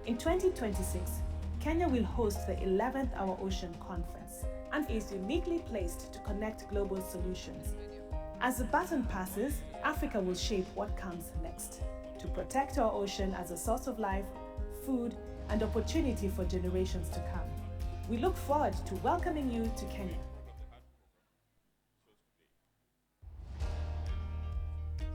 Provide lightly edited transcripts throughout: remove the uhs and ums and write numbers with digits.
In 2026, Kenya will host the 11th Our Ocean Conference and is uniquely placed to connect global solutions. As the baton passes, Africa will shape what comes next to protect our ocean as a source of life, food, and opportunity for generations to come. We look forward to welcoming you to Kenya.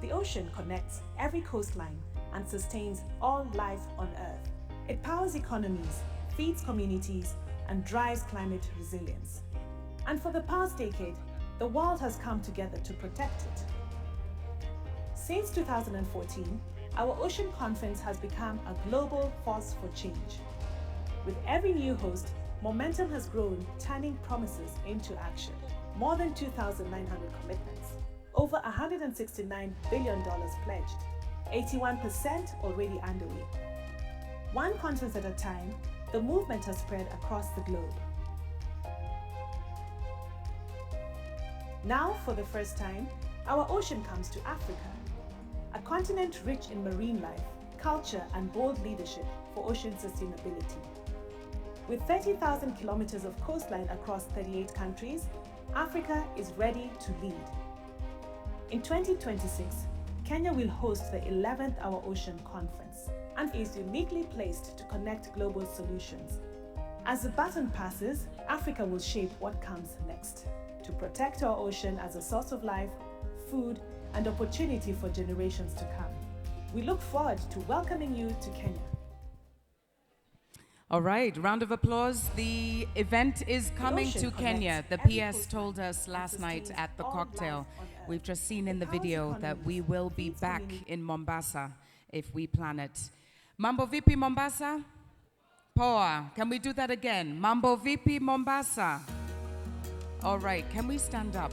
The ocean connects every coastline and sustains all life on Earth. It powers economies, feeds communities, and drives climate resilience. And for the past decade, the world has come together to protect it. Since 2014, our Ocean Conference has become a global force for change. With every new host, momentum has grown, turning promises into action. More than 2,900 commitments, over $169 billion pledged, 81% already underway. One conference at a time, the movement has spread across the globe. Now, for the first time, our ocean comes to Africa, a continent rich in marine life, culture, and bold leadership for ocean sustainability. With 30,000 kilometers of coastline across 38 countries, Africa is ready to lead. In 2026, Kenya will host the 11th Our Ocean Conference and is uniquely placed to connect global solutions. As the baton passes, Africa will shape what comes next to protect our ocean as a source of life, food, and opportunity for generations to come. We look forward to welcoming you to Kenya. All right, round of applause. The event is coming to Kenya. The PS told us last night at the cocktail. We've just seen in the video that we will be back in Mombasa if we plan it. Mambo vipi Mombasa? Poa. Can we do that again? Mambo vipi Mombasa? All right, can we stand up?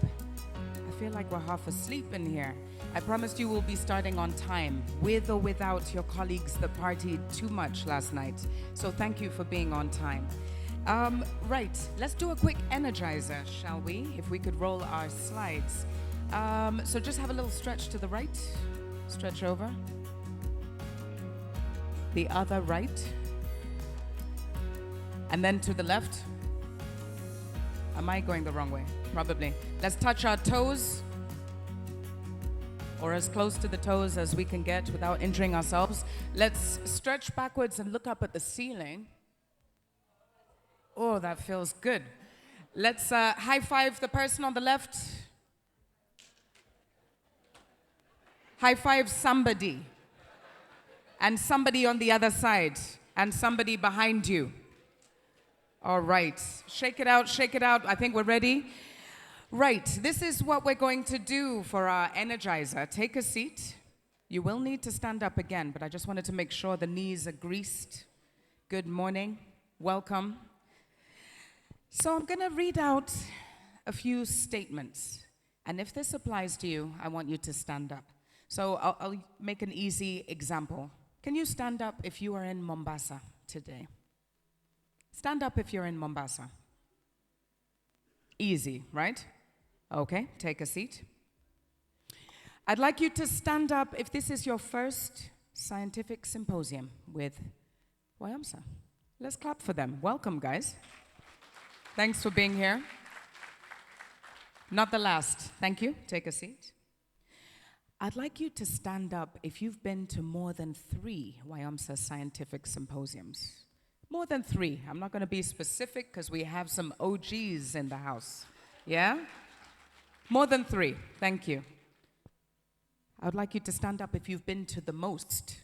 I feel like we're half asleep in here. I promised you we'll be starting on time, with or without your colleagues that partied too much last night. So thank you for being on time. Right, let's do a quick energizer, shall we? If we could roll our slides. So just have a little stretch to the right, stretch over. The other right. And then to the left. Am I going the wrong way? Probably. Let's touch our toes, or as close to the toes as we can get without injuring ourselves. Let's stretch backwards and look up at the ceiling. Oh, that feels good. Let's high five the person on the left. High five somebody. And somebody on the other side. And somebody behind you. All right, shake it out, shake it out. I think we're ready. Right, this is what we're going to do for our energizer. Take a seat. You will need to stand up again, but I just wanted to make sure the knees are greased. Good morning, welcome. So I'm gonna read out a few statements. And if this applies to you, I want you to stand up. So I'll make an easy example. Can you stand up if you are in Mombasa today? Stand up if you're in Mombasa. Easy, right? Okay, take a seat. I'd like you to stand up if this is your first scientific symposium with WIOMSA. Let's clap for them. Welcome, guys. Thanks for being here. Not the last. Thank you. Take a seat. I'd like you to stand up if you've been to more than 3 WIOMSA Scientific Symposiums. More than 3. I'm not going to be specific because we have some OGs in the house. Yeah? More than 3. Thank you. I would like you to stand up if you've been to the most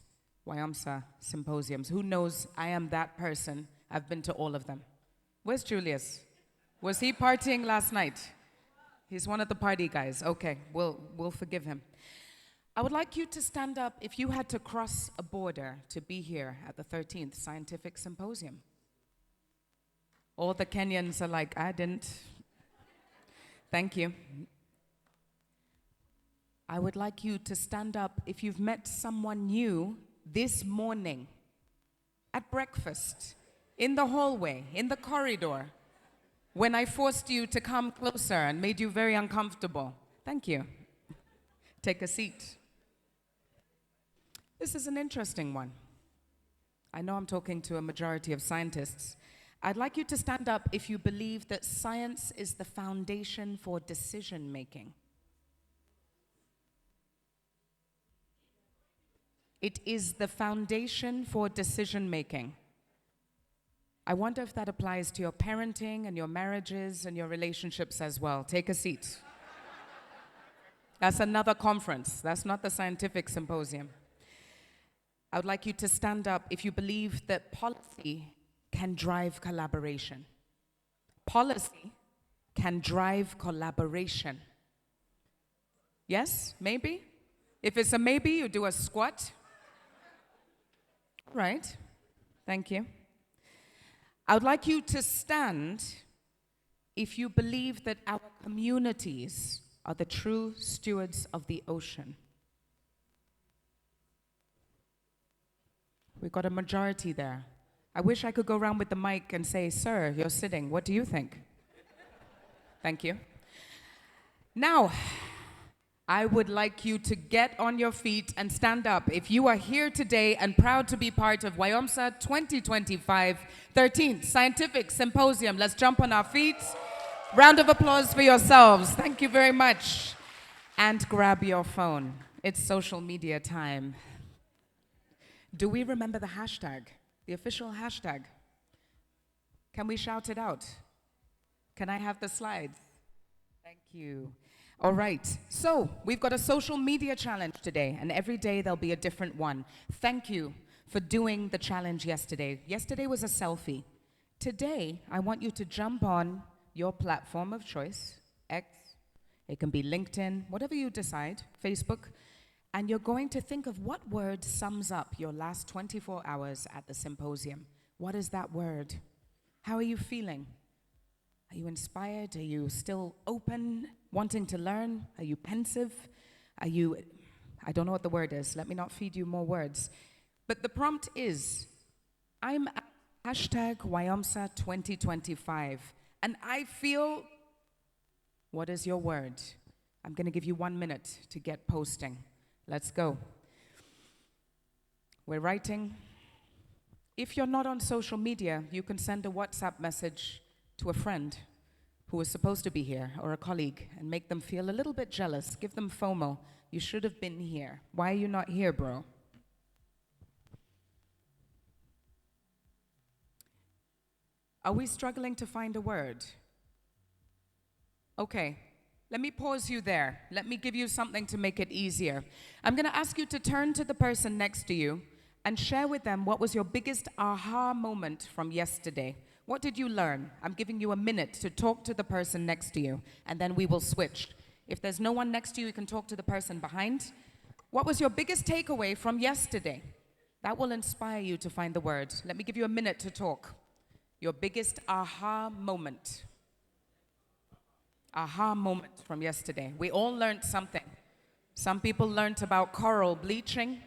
WIOMSA symposiums. Who knows I am that person? I've been to all of them. Where's Julius? Was he partying last night? He's one of the party guys. Okay, we'll forgive him. I would like you to stand up if you had to cross a border to be here at the 13th Scientific Symposium. All the Kenyans are like, I didn't. Thank you. I would like you to stand up if you've met someone new this morning, at breakfast, in the hallway, in the corridor, when I forced you to come closer and made you very uncomfortable. Thank you. Take a seat. This is an interesting one. I know I'm talking to a majority of scientists. I'd like you to stand up if you believe that science is the foundation for decision making. It is the foundation for decision making. I wonder if that applies to your parenting and your marriages and your relationships as well. Take a seat. That's another conference. That's not the scientific symposium. I would like you to stand up if you believe that policy can drive collaboration. Policy can drive collaboration. Yes? Maybe? If it's a maybe, you do a squat. Right. Thank you. I would like you to stand if you believe that our communities are the true stewards of the ocean. We've got a majority there. I wish I could go around with the mic and say, sir, you're sitting. What do you think? Thank you. Now, I would like you to get on your feet and stand up if you are here today and proud to be part of WIOMSA 2025 13th Scientific Symposium. Let's jump on our feet. Round of applause for yourselves. Thank you very much. And grab your phone. It's social media time. Do we remember the hashtag? The official hashtag? Can we shout it out? Can I have the slides? Thank you. All right, so we've got a social media challenge today, and every day there'll be a different one. Thank you for doing the challenge yesterday. Yesterday was a selfie. Today, I want you to jump on your platform of choice, X, it can be LinkedIn, whatever you decide, Facebook, and you're going to think of what word sums up your last 24 hours at the symposium. What is that word? How are you feeling? Are you inspired? Are you still open, wanting to learn? Are you pensive? Are you, I don't know what the word is. Let me not feed you more words. But the prompt is, I'm at hashtag WIOMSA 2025, and I feel, what is your word? I'm going to give you 1 minute to get posting. Let's go. We're writing. If you're not on social media, you can send a WhatsApp message to a friend who was supposed to be here, or a colleague, and make them feel a little bit jealous. Give them FOMO. You should have been here. Why are you not here, bro? Are we struggling to find a word? Okay, let me pause you there. Let me give you something to make it easier. I'm going to ask you to turn to the person next to you and share with them what was your biggest aha moment from yesterday. What did you learn? I'm giving you a minute to talk to the person next to you, and then we will switch. If there's no one next to you, you can talk to the person behind. What was your biggest takeaway from yesterday? That will inspire you to find the word. Let me give you a minute to talk. Your biggest aha moment. Aha moment from yesterday. We all learned something. Some people learned about coral bleaching.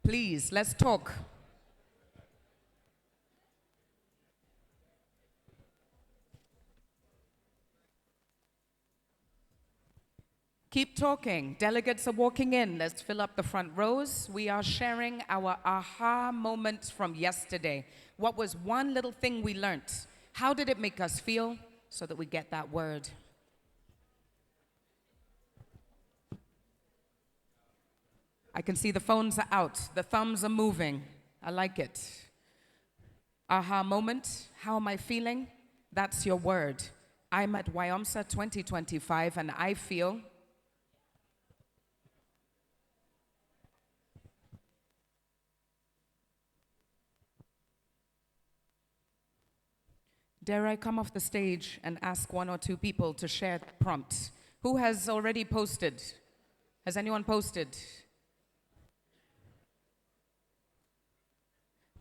Please, let's talk. Keep talking. Delegates are walking in. Let's fill up the front rows. We are sharing our aha moments from yesterday. What was one little thing we learned? How did it make us feel so that we get that word? I can see the phones are out. The thumbs are moving. I like it. Aha moment. How am I feeling? That's your word. I'm at WIOMSA 2025 and I feel. Dare I come off the stage and ask one or two people to share the prompt? Who has already posted? Has anyone posted?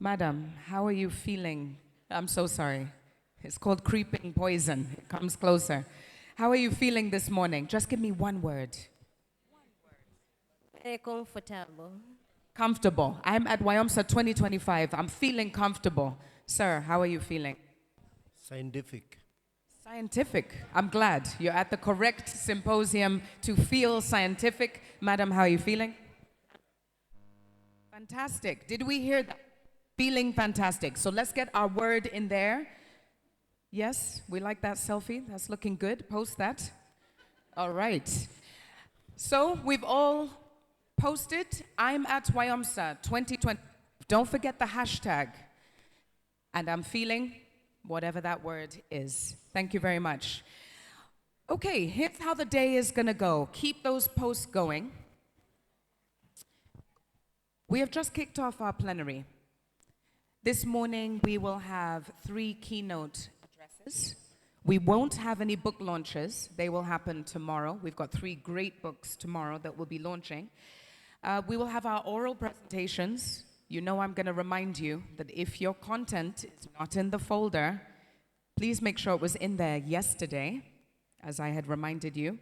Madam, how are you feeling? I'm so sorry. It's called creeping poison. It comes closer. How are you feeling this morning? Just give me one word. Very comfortable. Comfortable. I'm at WIOMSA 2025. I'm feeling comfortable. Sir, how are you feeling? Scientific. Scientific. I'm glad you're at the correct symposium to feel scientific. Madam, how are you feeling? Fantastic. Did we hear that? Feeling fantastic. So let's get our word in there. Yes, we like that selfie. That's looking good. Post that. All right. So we've all posted, I'm at WIOMSA 2020. Don't forget the hashtag. And I'm feeling whatever that word is. Thank you very much. Okay, here's how the day is going to go. Keep those posts going. We have just kicked off our plenary. This morning, we will have 3 keynote addresses. We won't have any book launches. They will happen tomorrow. We've got 3 great books tomorrow that we'll be launching. We will have our oral presentations. You know I'm going to remind you that if your content is not in the folder, please make sure it was in there yesterday, as I had reminded you.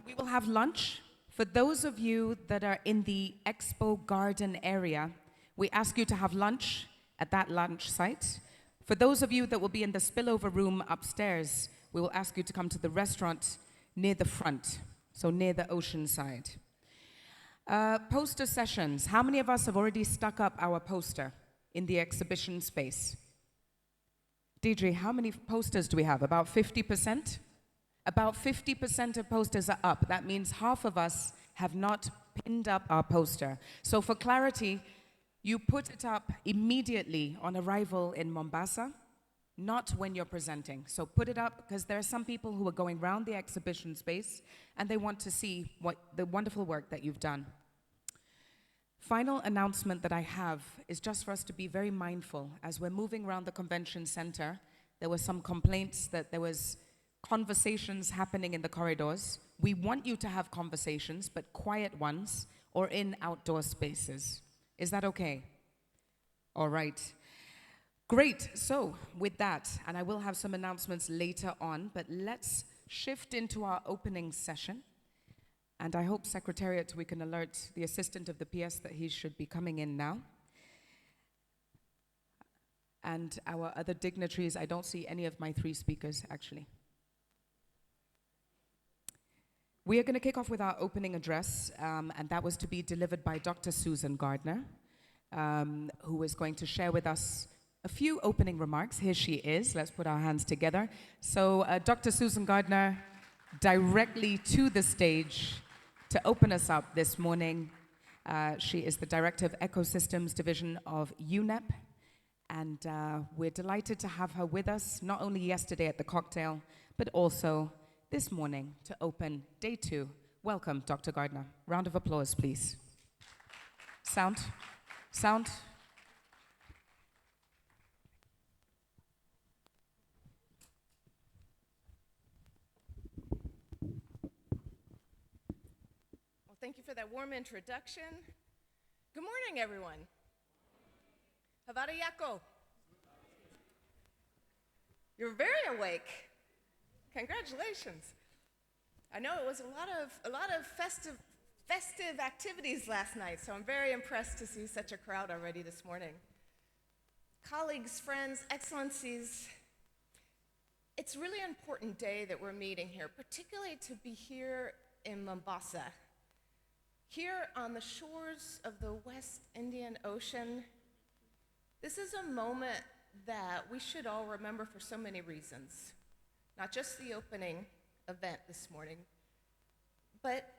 We will have lunch. For those of you that are in the Expo Garden area, we ask you to have lunch at that lunch site. For those of you that will be in the spillover room upstairs, we will ask you to come to the restaurant near the front, so near the ocean side. Poster sessions. How many of us have already stuck up our poster in the exhibition space? Deidre, how many posters do we have? About 50%? About 50% of posters are up. That means half of us have not pinned up our poster. So for clarity, you put it up immediately on arrival in Mombasa, not when you're presenting. So put it up because there are some people who are going around the exhibition space and they want to see what the wonderful work that you've done. Final announcement that I have is just for us to be very mindful. As we're moving around the convention center, there were some complaints that there was conversations happening in the corridors. We want you to have conversations, but quiet ones or in outdoor spaces. Is that okay? All right. Great. So with that, and I will have some announcements later on, but let's shift into our opening session. And I hope, Secretariat, we can alert the assistant of the PS that he should be coming in now. And our other dignitaries, I don't see any of my 3 speakers, actually. We are going to kick off with our opening address, and that was to be delivered by Dr. Susan Gardner, who is going to share with us a few opening remarks. Here she is. Let's put our hands together. So Dr. Susan Gardner, directly to the stage to open us up this morning. She is the Director of Ecosystems Division of UNEP, and we're delighted to have her with us, not only yesterday at the cocktail, but also this morning to open day 2. Welcome, Dr. Gardner. Round of applause, please. Sound? Sound? Thank you for that warm introduction. Good morning, everyone. Habari yako? You're very awake. Congratulations. I know it was a lot of festive activities last night, so I'm very impressed to see such a crowd already this morning. Colleagues, friends, excellencies, it's a really important day that we're meeting here, particularly to be here in Mombasa. Here on the shores of the West Indian Ocean, this is a moment that we should all remember for so many reasons. Not just the opening event this morning, but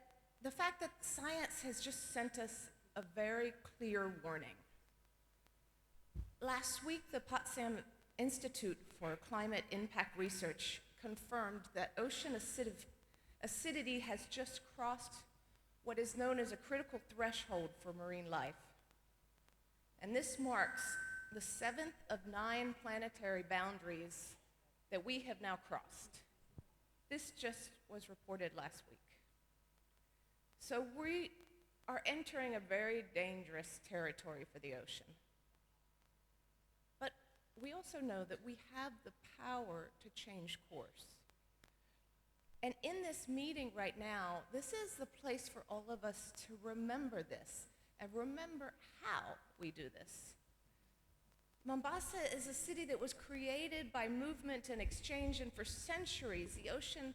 the fact that science has just sent us a very clear warning. Last week, the Potsdam Institute for Climate Impact Research confirmed that ocean acidity has just crossed what is known as a critical threshold for marine life. And this marks the 7th of 9 planetary boundaries that we have now crossed. This just was reported last week. So we are entering a very dangerous territory for the ocean. But we also know that we have the power to change course. And in this meeting right now, this is the place for all of us to remember this and remember how we do this. Mombasa is a city that was created by movement and exchange, and for centuries, the ocean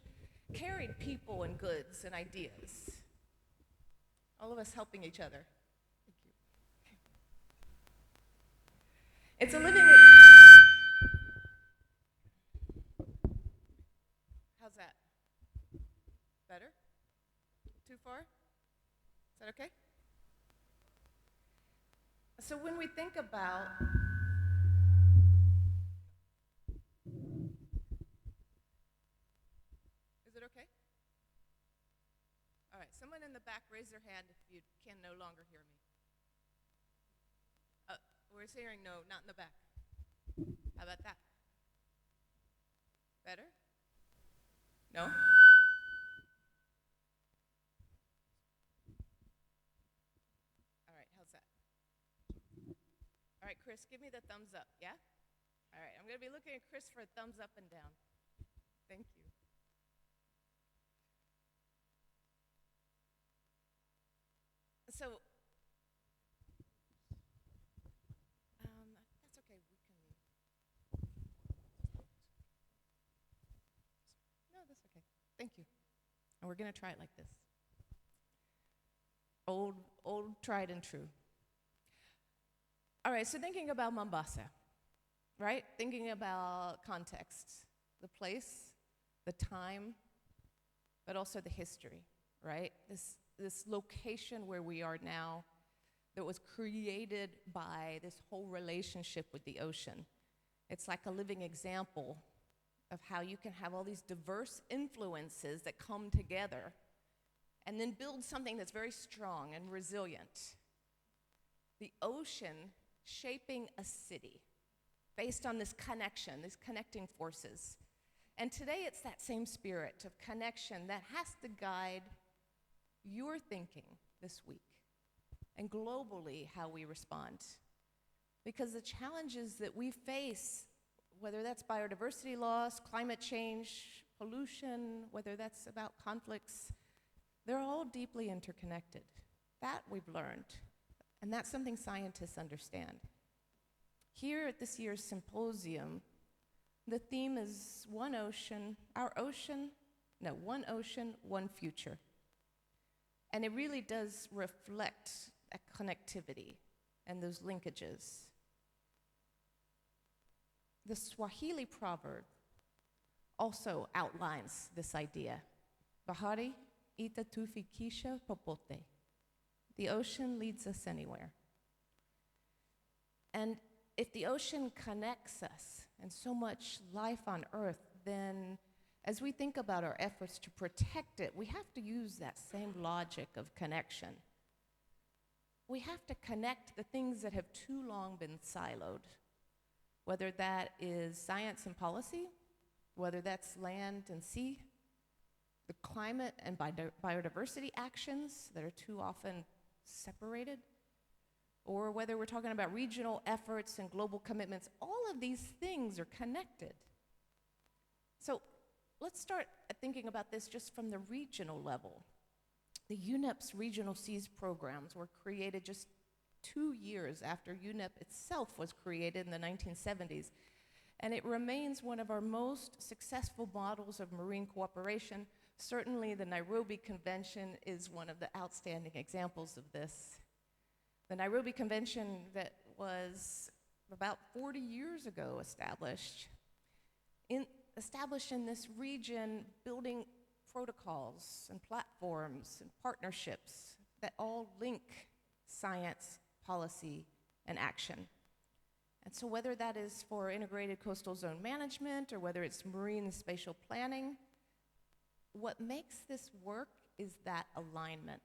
carried people and goods and ideas. All of us helping each other. Thank you. It's a living... How's that? Better? Too far? Is that okay? So when we think about Is it okay? All right, someone in the back, raise their hand if you can no longer hear me. We're hearing no, not in the back. How about that? Better? No? All right, how's that? All right, Chris, give me the thumbs up, yeah? All right, I'm going to be looking at Chris for a thumbs up and down. Thank you. So, that's okay, we can... No, that's okay. Thank you. And we're going to try it like this. Old, tried and true. All right, so thinking about Mombasa, right? Thinking about context, the place, the time, but also the history, right? This location where we are now that was created by this whole relationship with the ocean. It's like a living example of how you can have all these diverse influences that come together and then build something that's very strong and resilient. The ocean shaping a city based on this connection, these connecting forces. And today it's that same spirit of connection that has to guide your thinking this week and globally how we respond. Because the challenges that we face, whether that's biodiversity loss, climate change, pollution, whether that's about conflicts, they're all deeply interconnected. That we've learned, and that's something scientists understand. Here at this year's symposium, the theme is one ocean, one ocean, one future. And it really does reflect that connectivity and those linkages. The Swahili proverb also outlines this idea. Bahari itatufikisha popote. The ocean leads us anywhere. And if the ocean connects us and so much life on Earth, then as we think about our efforts to protect it, we have to use that same logic of connection. We have to connect the things that have too long been siloed, whether that is science and policy, whether that's land and sea, the climate and biodiversity actions that are too often separated, or whether we're talking about regional efforts and global commitments. All of these things are connected. So let's start thinking about this just from the regional level. The UNEP's Regional Seas programs were created just 2 years after UNEP itself was created in the 1970s, and it remains one of our most successful models of marine cooperation. Certainly the Nairobi Convention is one of the outstanding examples of this. The Nairobi Convention that was about 40 years ago established in this region, building protocols and platforms and partnerships that all link science, policy, and action. And so whether that is for integrated coastal zone management or whether it's marine and spatial planning, what makes this work is that alignment.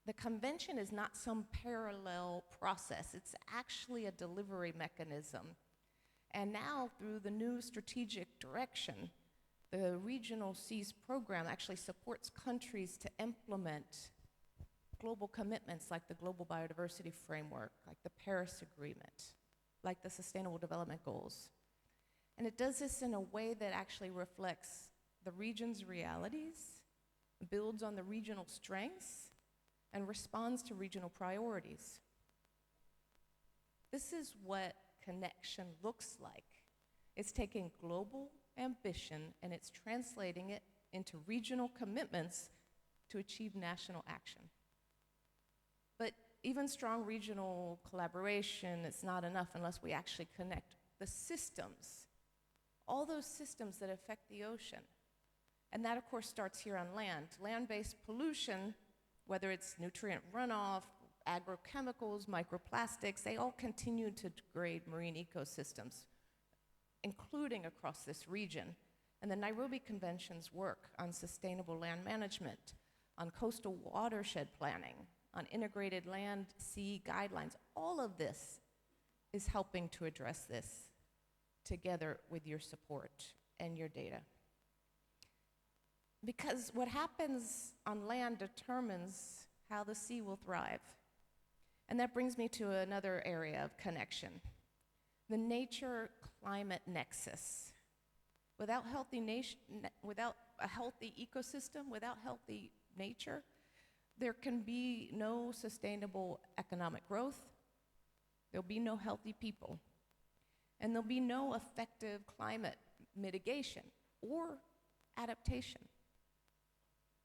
The convention is not some parallel process. It's actually a delivery mechanism. And now, through the new strategic direction, the Regional Seas program actually supports countries to implement global commitments like the Global Biodiversity Framework, like the Paris Agreement, like the Sustainable Development Goals. And it does this in a way that actually reflects the region's realities, builds on the regional strengths, and responds to regional priorities. This is what connection looks like. It's taking global ambition and it's translating it into regional commitments to achieve national action. But even strong regional collaboration is not enough unless we actually connect the systems, all those systems that affect the ocean. And that, of course, starts here on land. Land-based pollution, whether it's nutrient runoff, agrochemicals, microplastics, they all continue to degrade marine ecosystems, including across this region. And the Nairobi Convention's work on sustainable land management, on coastal watershed planning, on integrated land-sea guidelines, all of this is helping to address this together with your support and your data. Because what happens on land determines how the sea will thrive. And that brings me to another area of connection, the nature-climate nexus. Without a healthy ecosystem, without healthy nature, there can be no sustainable economic growth, there'll be no healthy people, and there'll be no effective climate mitigation or adaptation.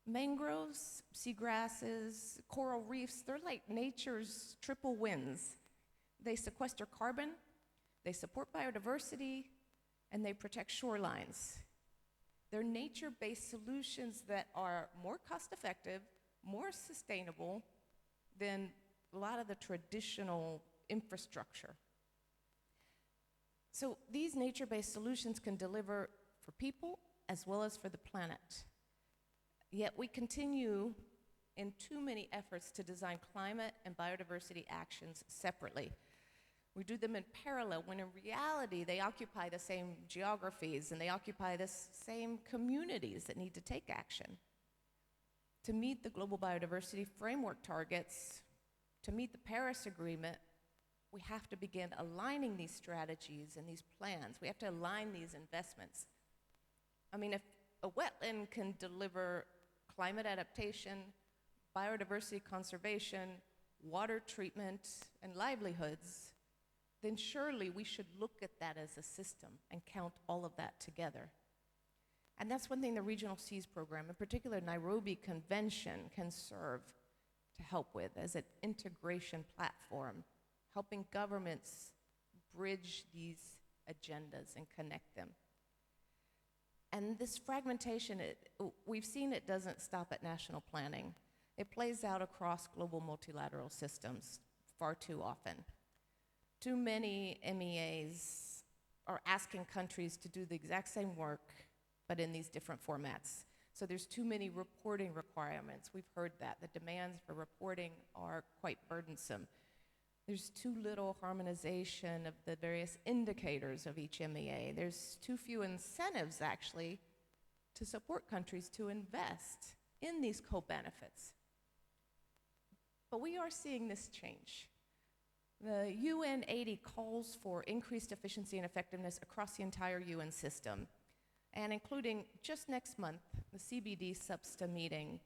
Mangroves, seagrasses, coral reefs, they're like nature's triple wins. They sequester carbon, they support biodiversity, and they protect shorelines. They're nature-based solutions that are more cost-effective, more sustainable than a lot of the traditional infrastructure. So these nature-based solutions can deliver for people as well as for the planet. Yet we continue in too many efforts to design climate and biodiversity actions separately. We do them in parallel when in reality they occupy the same geographies and they occupy the same communities that need to take action. To meet the global biodiversity framework targets, to meet the Paris Agreement, we have to begin aligning these strategies and these plans. We have to align these investments. I mean, if a wetland can deliver climate adaptation, biodiversity conservation, water treatment, and livelihoods, then surely we should look at that as a system and count all of that together. And that's one thing the Regional Seas Program, in particular Nairobi Convention, can serve to help with as an integration platform, helping governments bridge these agendas and connect them. And this fragmentation, we've seen it doesn't stop at national planning. It plays out across global multilateral systems far too often. Too many MEAs are asking countries to do the exact same work, but in these different formats. So there's too many reporting requirements. We've heard that. The demands for reporting are quite burdensome. There's too little harmonization of the various indicators of each MEA. There's too few incentives, actually, to support countries to invest in these co-benefits. But we are seeing this change. The UN 80 calls for increased efficiency and effectiveness across the entire UN system, and including just next month, the CBD SUBSTA meeting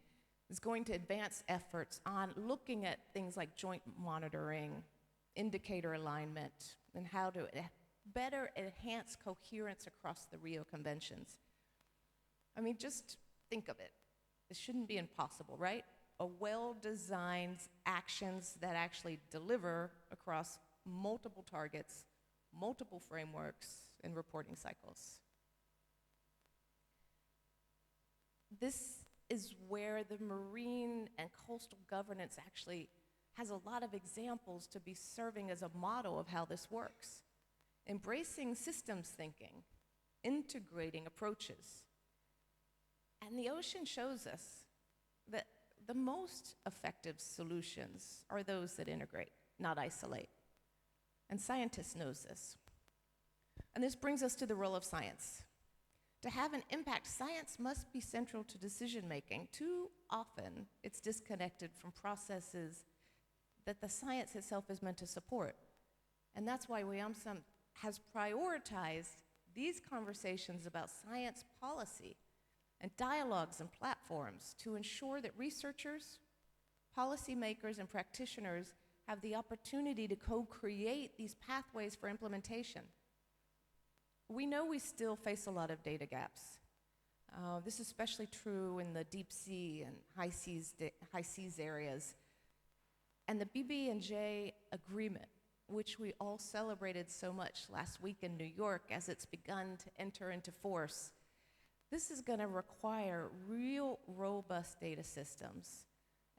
is going to advance efforts on looking at things like joint monitoring, indicator alignment, and how to better enhance coherence across the Rio Conventions. I mean, just think of it. It shouldn't be impossible, right? A well-designed actions that actually deliver across multiple targets, multiple frameworks, and reporting cycles. This is where the marine and coastal governance actually has a lot of examples to be serving as a model of how this works. Embracing systems thinking, integrating approaches. And the ocean shows us that the most effective solutions are those that integrate, not isolate. And scientists know this. And this brings us to the role of science. To have an impact, science must be central to decision making. Too often, it's disconnected from processes that the science itself is meant to support. And that's why WIOMSA has prioritized these conversations about science policy and dialogues and platforms to ensure that researchers, policymakers, and practitioners have the opportunity to co-create these pathways for implementation. We know we still face a lot of data gaps. This is especially true in the deep sea and high seas areas. And the BB&J agreement, which we all celebrated so much last week in New York as it's begun to enter into force, this is going to require real robust data systems,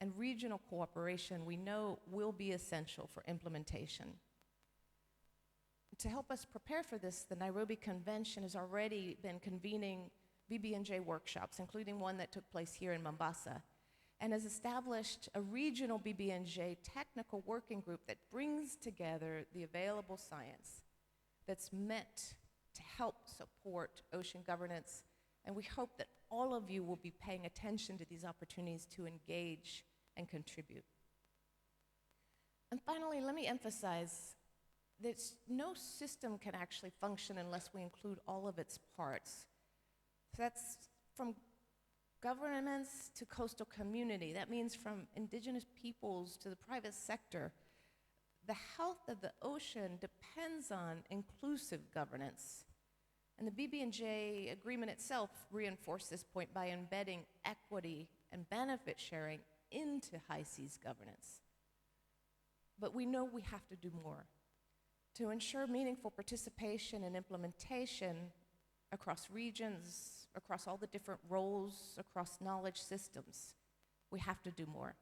and regional cooperation we know will be essential for implementation. To help us prepare for this, the Nairobi Convention has already been convening BB&J workshops, including one that took place here in Mombasa, and has established a regional BB&J technical working group that brings together the available science that's meant to help support ocean governance. And we hope that all of you will be paying attention to these opportunities to engage and contribute. And finally, let me emphasize that no system can actually function unless we include all of its parts. So that's from governments to coastal community. That means from indigenous peoples to the private sector. The health of the ocean depends on inclusive governance. And the BB&J agreement itself reinforced this point by embedding equity and benefit sharing into high seas governance. But we know we have to do more. To ensure meaningful participation and implementation across regions, across all the different roles, across knowledge systems, we have to do more.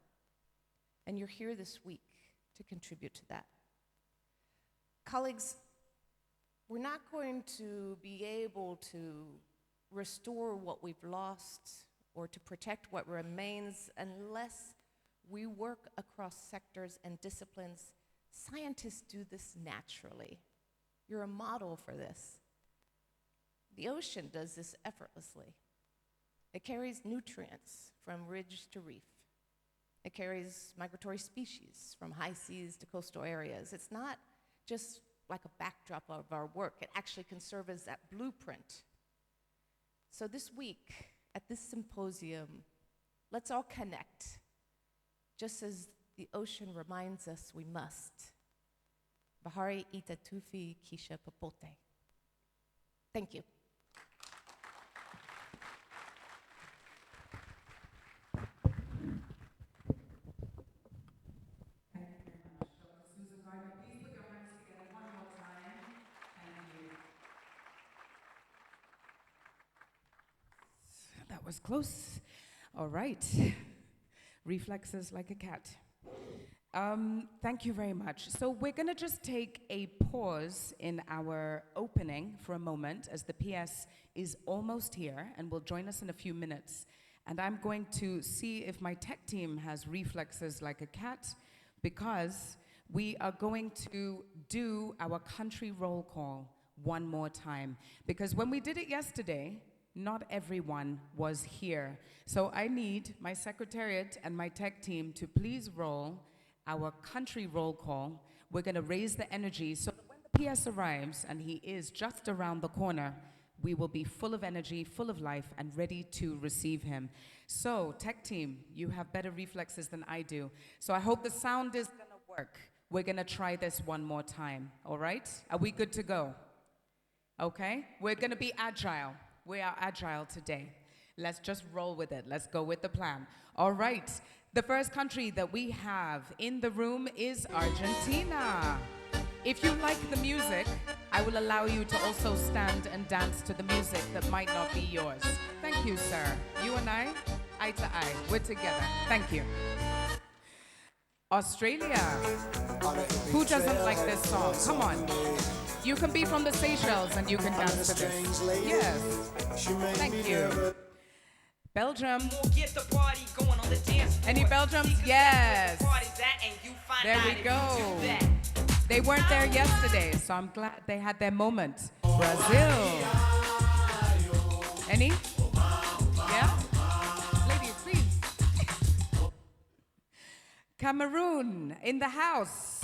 And you're here this week to contribute to that. Colleagues, we're not going to be able to restore what we've lost or to protect what remains unless we work across sectors and disciplines. Scientists do this naturally. You're a model for this. The ocean does this effortlessly. It carries nutrients from ridge to reef. It carries migratory species from high seas to coastal areas. It's not just like a backdrop of our work. It actually can serve as that blueprint. So this week, at this symposium, let's all connect, just as the ocean reminds us we must. Bahari ita tufi kisha popote. Thank you. That was close. All right. Reflexes like a cat. Thank you very much. So we're going to just take a pause in our opening for a moment as the PS is almost here and will join us in a few minutes. And I'm going to see if my tech team has reflexes like a cat, because we are going to do our country roll call one more time. Because when we did it yesterday, not everyone was here. So I need my secretariat and my tech team to please roll our country roll call. We're going to raise the energy so that when the PS arrives, and he is just around the corner, we will be full of energy, full of life, and ready to receive him. So, tech team, you have better reflexes than I do. So I hope the sound is going to work. We're going to try this one more time, all right? Are we good to go? Okay? We're going to be agile. We are agile today. Let's just roll with it. Let's go with the plan. All right. The first country that we have in the room is Argentina. If you like the music, I will allow you to also stand and dance to the music that might not be yours. Thank you, sir. You and I, eye to eye. We're together. Thank you. Australia. Who doesn't like this song? Come on. You can be from the Seychelles and you can dance to this. Yes. Thank you. Belgium. Any Belgians? Yes. There we go. They weren't there yesterday, so I'm glad they had their moment. Brazil. Any? Yeah? Ladies, please. Cameroon in the house.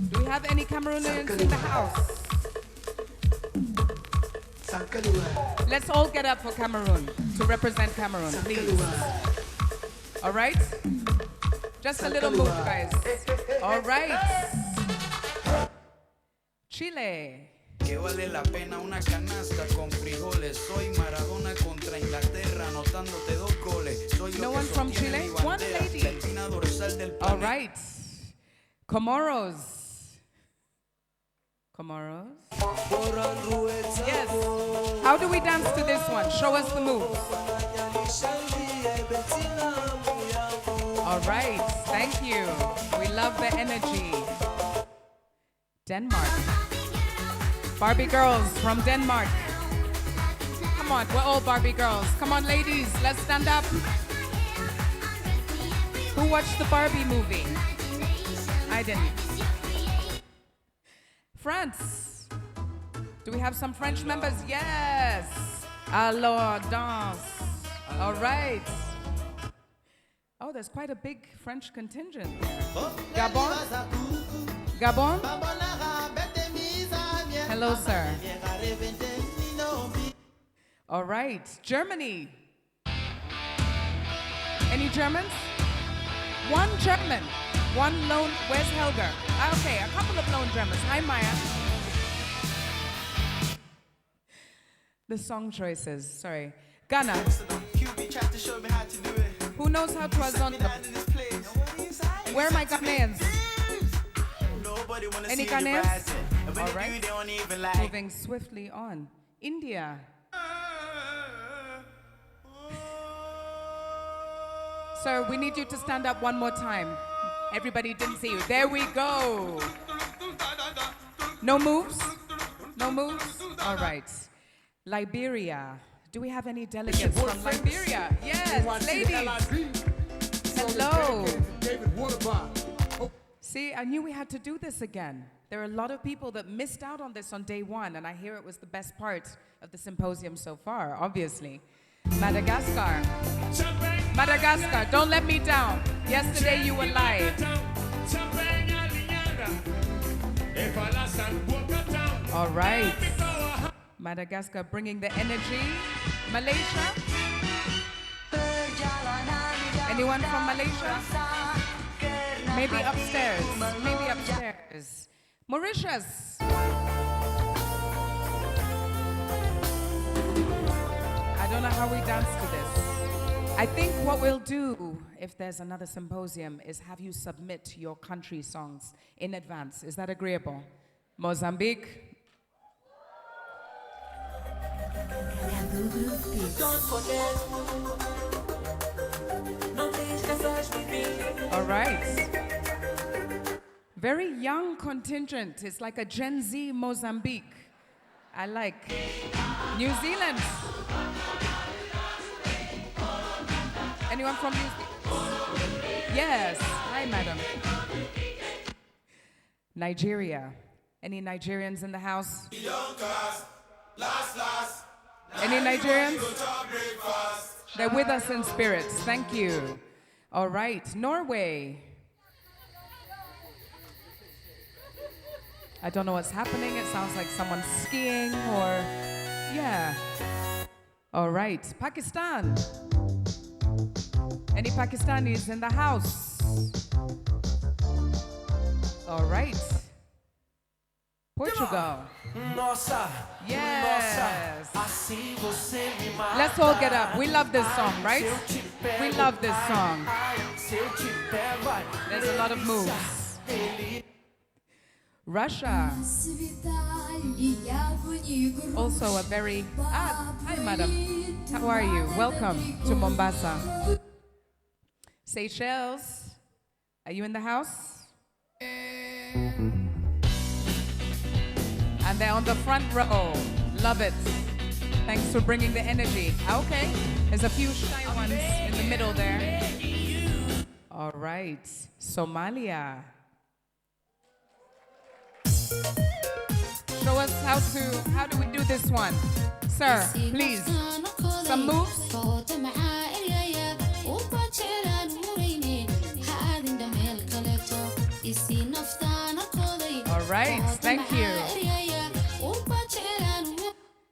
Do we have any Cameroonians in the house? Let's all get up for Cameroon, to represent Cameroon, please. All right? Just a little move, guys. All right. Chile. Que vale la pena una canasta con frijoles. Soy Maradona contra Inglaterra, anotándote 2 goles. Soy No one from Chile? One lady. All right. Comoros. Comoros. Yes. How do we dance to this one? Show us the moves. All right. Thank you. We love the energy. Denmark. Barbie girls from Denmark. Come on, we're all Barbie girls. Come on, ladies, let's stand up. Who watched the Barbie movie? I didn't. France. Do we have some French members? Yes. Alors, danse. All right. Oh, there's quite a big French contingent there. Gabon? Gabon? Hello, sir. All right. Germany. Any Germans? One German. One lone. Where's Helga? Okay, a couple of lone Germans. Hi, Maya. The song choices. Sorry. Ghana. Who knows how to azonto? Where are my Ghanaians? Any Ghanaians? All right. Moving swiftly on. India. Sir, we need you to stand up one more time. Everybody didn't see you. There we go. No moves? No moves? All right. Liberia. Do we have any delegates from Liberia? Yes, ladies. Hello. See, I knew we had to do this again. There are a lot of people that missed out on this on day one, and I hear it was the best part of the symposium so far, obviously. Madagascar. Madagascar, don't let me down. Yesterday you were live. All right. Madagascar bringing the energy. Malaysia? Anyone from Malaysia? Maybe upstairs. Maybe upstairs. Mauritius. I don't know how we dance to this. I think what we'll do, if there's another symposium, is have you submit your country songs in advance. Is that agreeable? Mozambique. All right. Very young contingent. It's like a Gen Z Mozambique. I like. New Zealand. Anyone from New Zealand? Yes. Hi, madam. Nigeria. Any Nigerians in the house? Any Nigerians? They're with us in spirit. Thank you. All right. Norway. I don't know what's happening. It sounds like someone's skiing or... Yeah. All right. Pakistan. Any Pakistanis in the house? All right. Portugal. Yes. Let's all get up. We love this song, right? We love this song. There's a lot of moves. Russia. Also a very... hi, madam. How are you? Welcome to Mombasa. Seychelles. Are you in the house? And they're on the front row. Love it. Thanks for bringing the energy. Okay. There's a few shy ones in the middle there. All right. Somalia. Show us how do we do this one? Sir, please. Some moves? All right, thank you.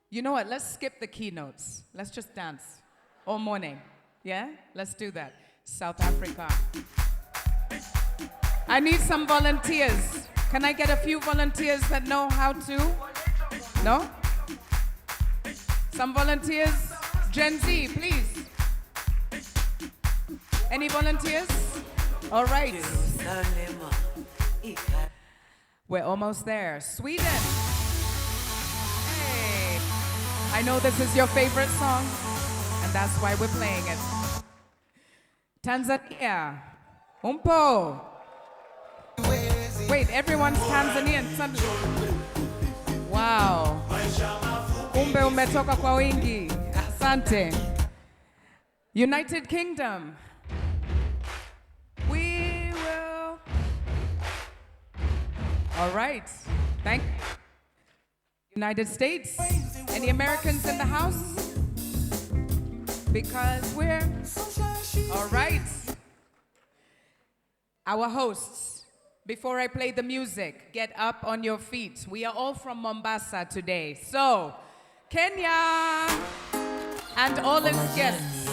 You know what? Let's skip the keynotes. Let's just dance all morning. Yeah? Let's do that. South Africa. I need some volunteers. Can I get a few volunteers that know how to? No? Some volunteers? Gen Z, please. Any volunteers? All right. We're almost there. Sweden. Hey. I know this is your favorite song, and that's why we're playing it. Tanzania. Umpo. Wait, everyone's Tanzanian. Wow. Kumbe umetoka kwa wingi. Asante. United Kingdom. We will. All right. Thank you. United States. Any Americans in the house? Because we're. All right. Our hosts, before I play the music, get up on your feet. We are all from Mombasa today. So, Kenya and all its guests.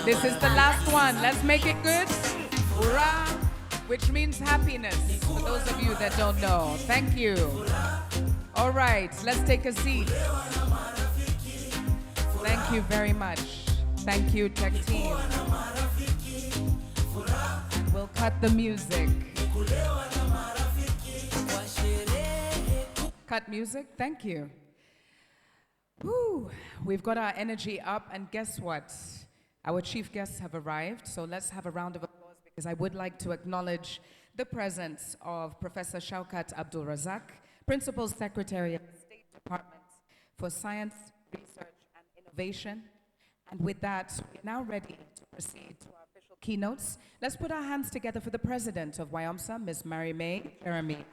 This is the last one. Let's make it good. Hurrah! Which means happiness, for those of you that don't know. Thank you. All right, let's take a seat. Thank you very much. Thank you, tech team. We'll cut the music. Cut music, thank you. Whew. We've got our energy up, and guess what? Our chief guests have arrived, so let's have a round of applause because I would like to acknowledge the presence of Professor Shaukat Abdul Razak, Principal Secretary of the State Department for Science, Research and Innovation. And with that, we're now ready to proceed to our official keynotes. Let's put our hands together for the President of WIOMSA, Ms. Mary May Jeremy.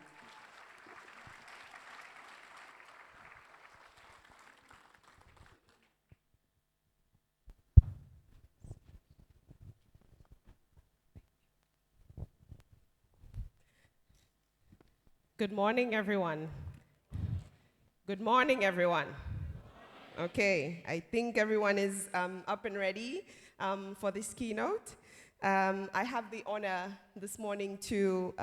Good morning, everyone. Good morning, everyone. Okay, I think everyone is up and ready for this keynote. I have the honor this morning to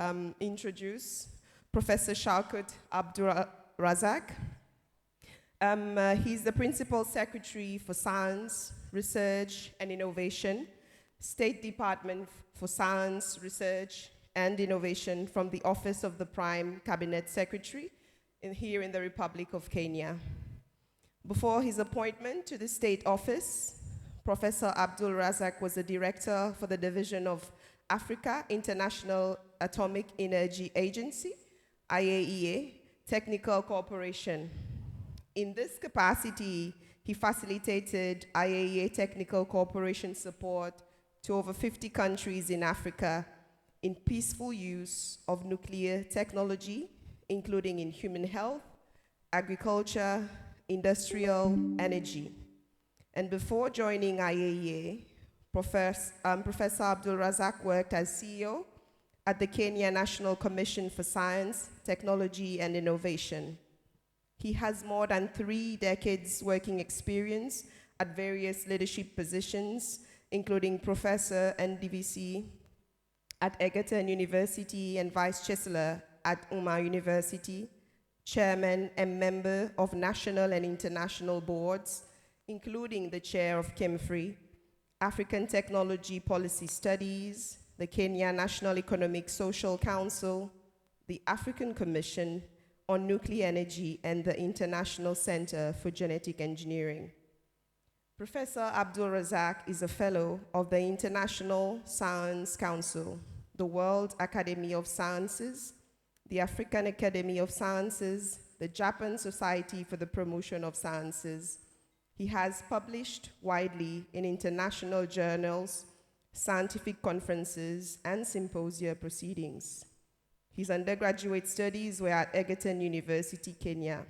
introduce Professor Shaukat Abdul Razak. He's the Principal Secretary for Science, Research and Innovation, State Department for Science, Research and Innovation from the Office of the Prime Cabinet Secretary here in the Republic of Kenya. Before his appointment to the state office, Professor Abdul Razak was the director for the Division of Africa International Atomic Energy Agency, IAEA, Technical Cooperation. In this capacity, he facilitated IAEA technical cooperation support to over 50 countries in Africa in peaceful use of nuclear technology, including in human health, agriculture, industrial energy. And before joining IAEA, Professor Abdul Razak worked as CEO at the Kenya National Commission for Science, Technology and Innovation. He has more than 3 decades working experience at various leadership positions, including Professor NDVC at Egerton University and Vice Chancellor at Umar University, Chairman and member of national and international boards, including the chair of KMFRI, African Technology Policy Studies, the Kenya National Economic Social Council, the African Commission on Nuclear Energy, and the International Center for Genetic Engineering. Professor Abdul Razak is a fellow of the International Science Council, the World Academy of Sciences, the African Academy of Sciences, the Japan Society for the Promotion of Sciences. He has published widely in international journals, scientific conferences, and symposia proceedings. His undergraduate studies were at Egerton University, Kenya.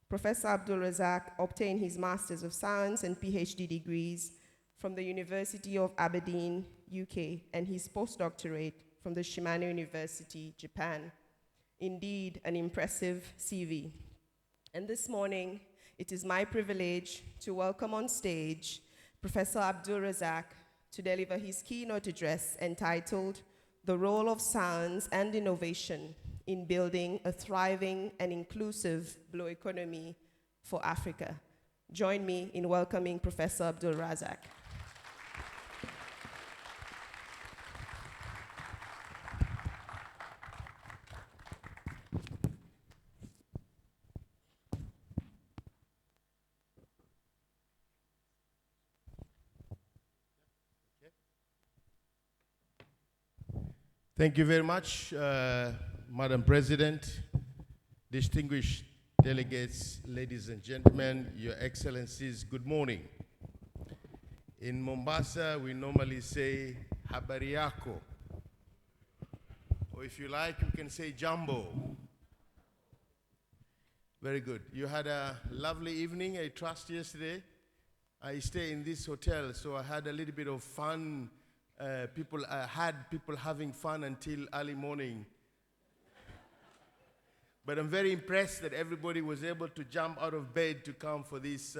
Professor Abdul Razak obtained his Masters of Science and PhD degrees from the University of Aberdeen, UK, and his postdoctorate from the Shimano University, Japan. Indeed, an impressive CV. And this morning, it is my privilege to welcome on stage Professor Abdul Razak to deliver his keynote address entitled The Role of Science and Innovation in Building a Thriving and Inclusive Blue Economy for Africa. Join me in welcoming Professor Abdul Razak. Thank you very much, Madam President, distinguished delegates, ladies and gentlemen, Your Excellencies, good morning. In Mombasa, we normally say habari yako, or if you like, you can say jambo. Very good. You had a lovely evening, I trust, yesterday. I stay in this hotel, so I had a little bit of fun. Had people having fun until early morning. But I'm very impressed that everybody was able to jump out of bed to come for this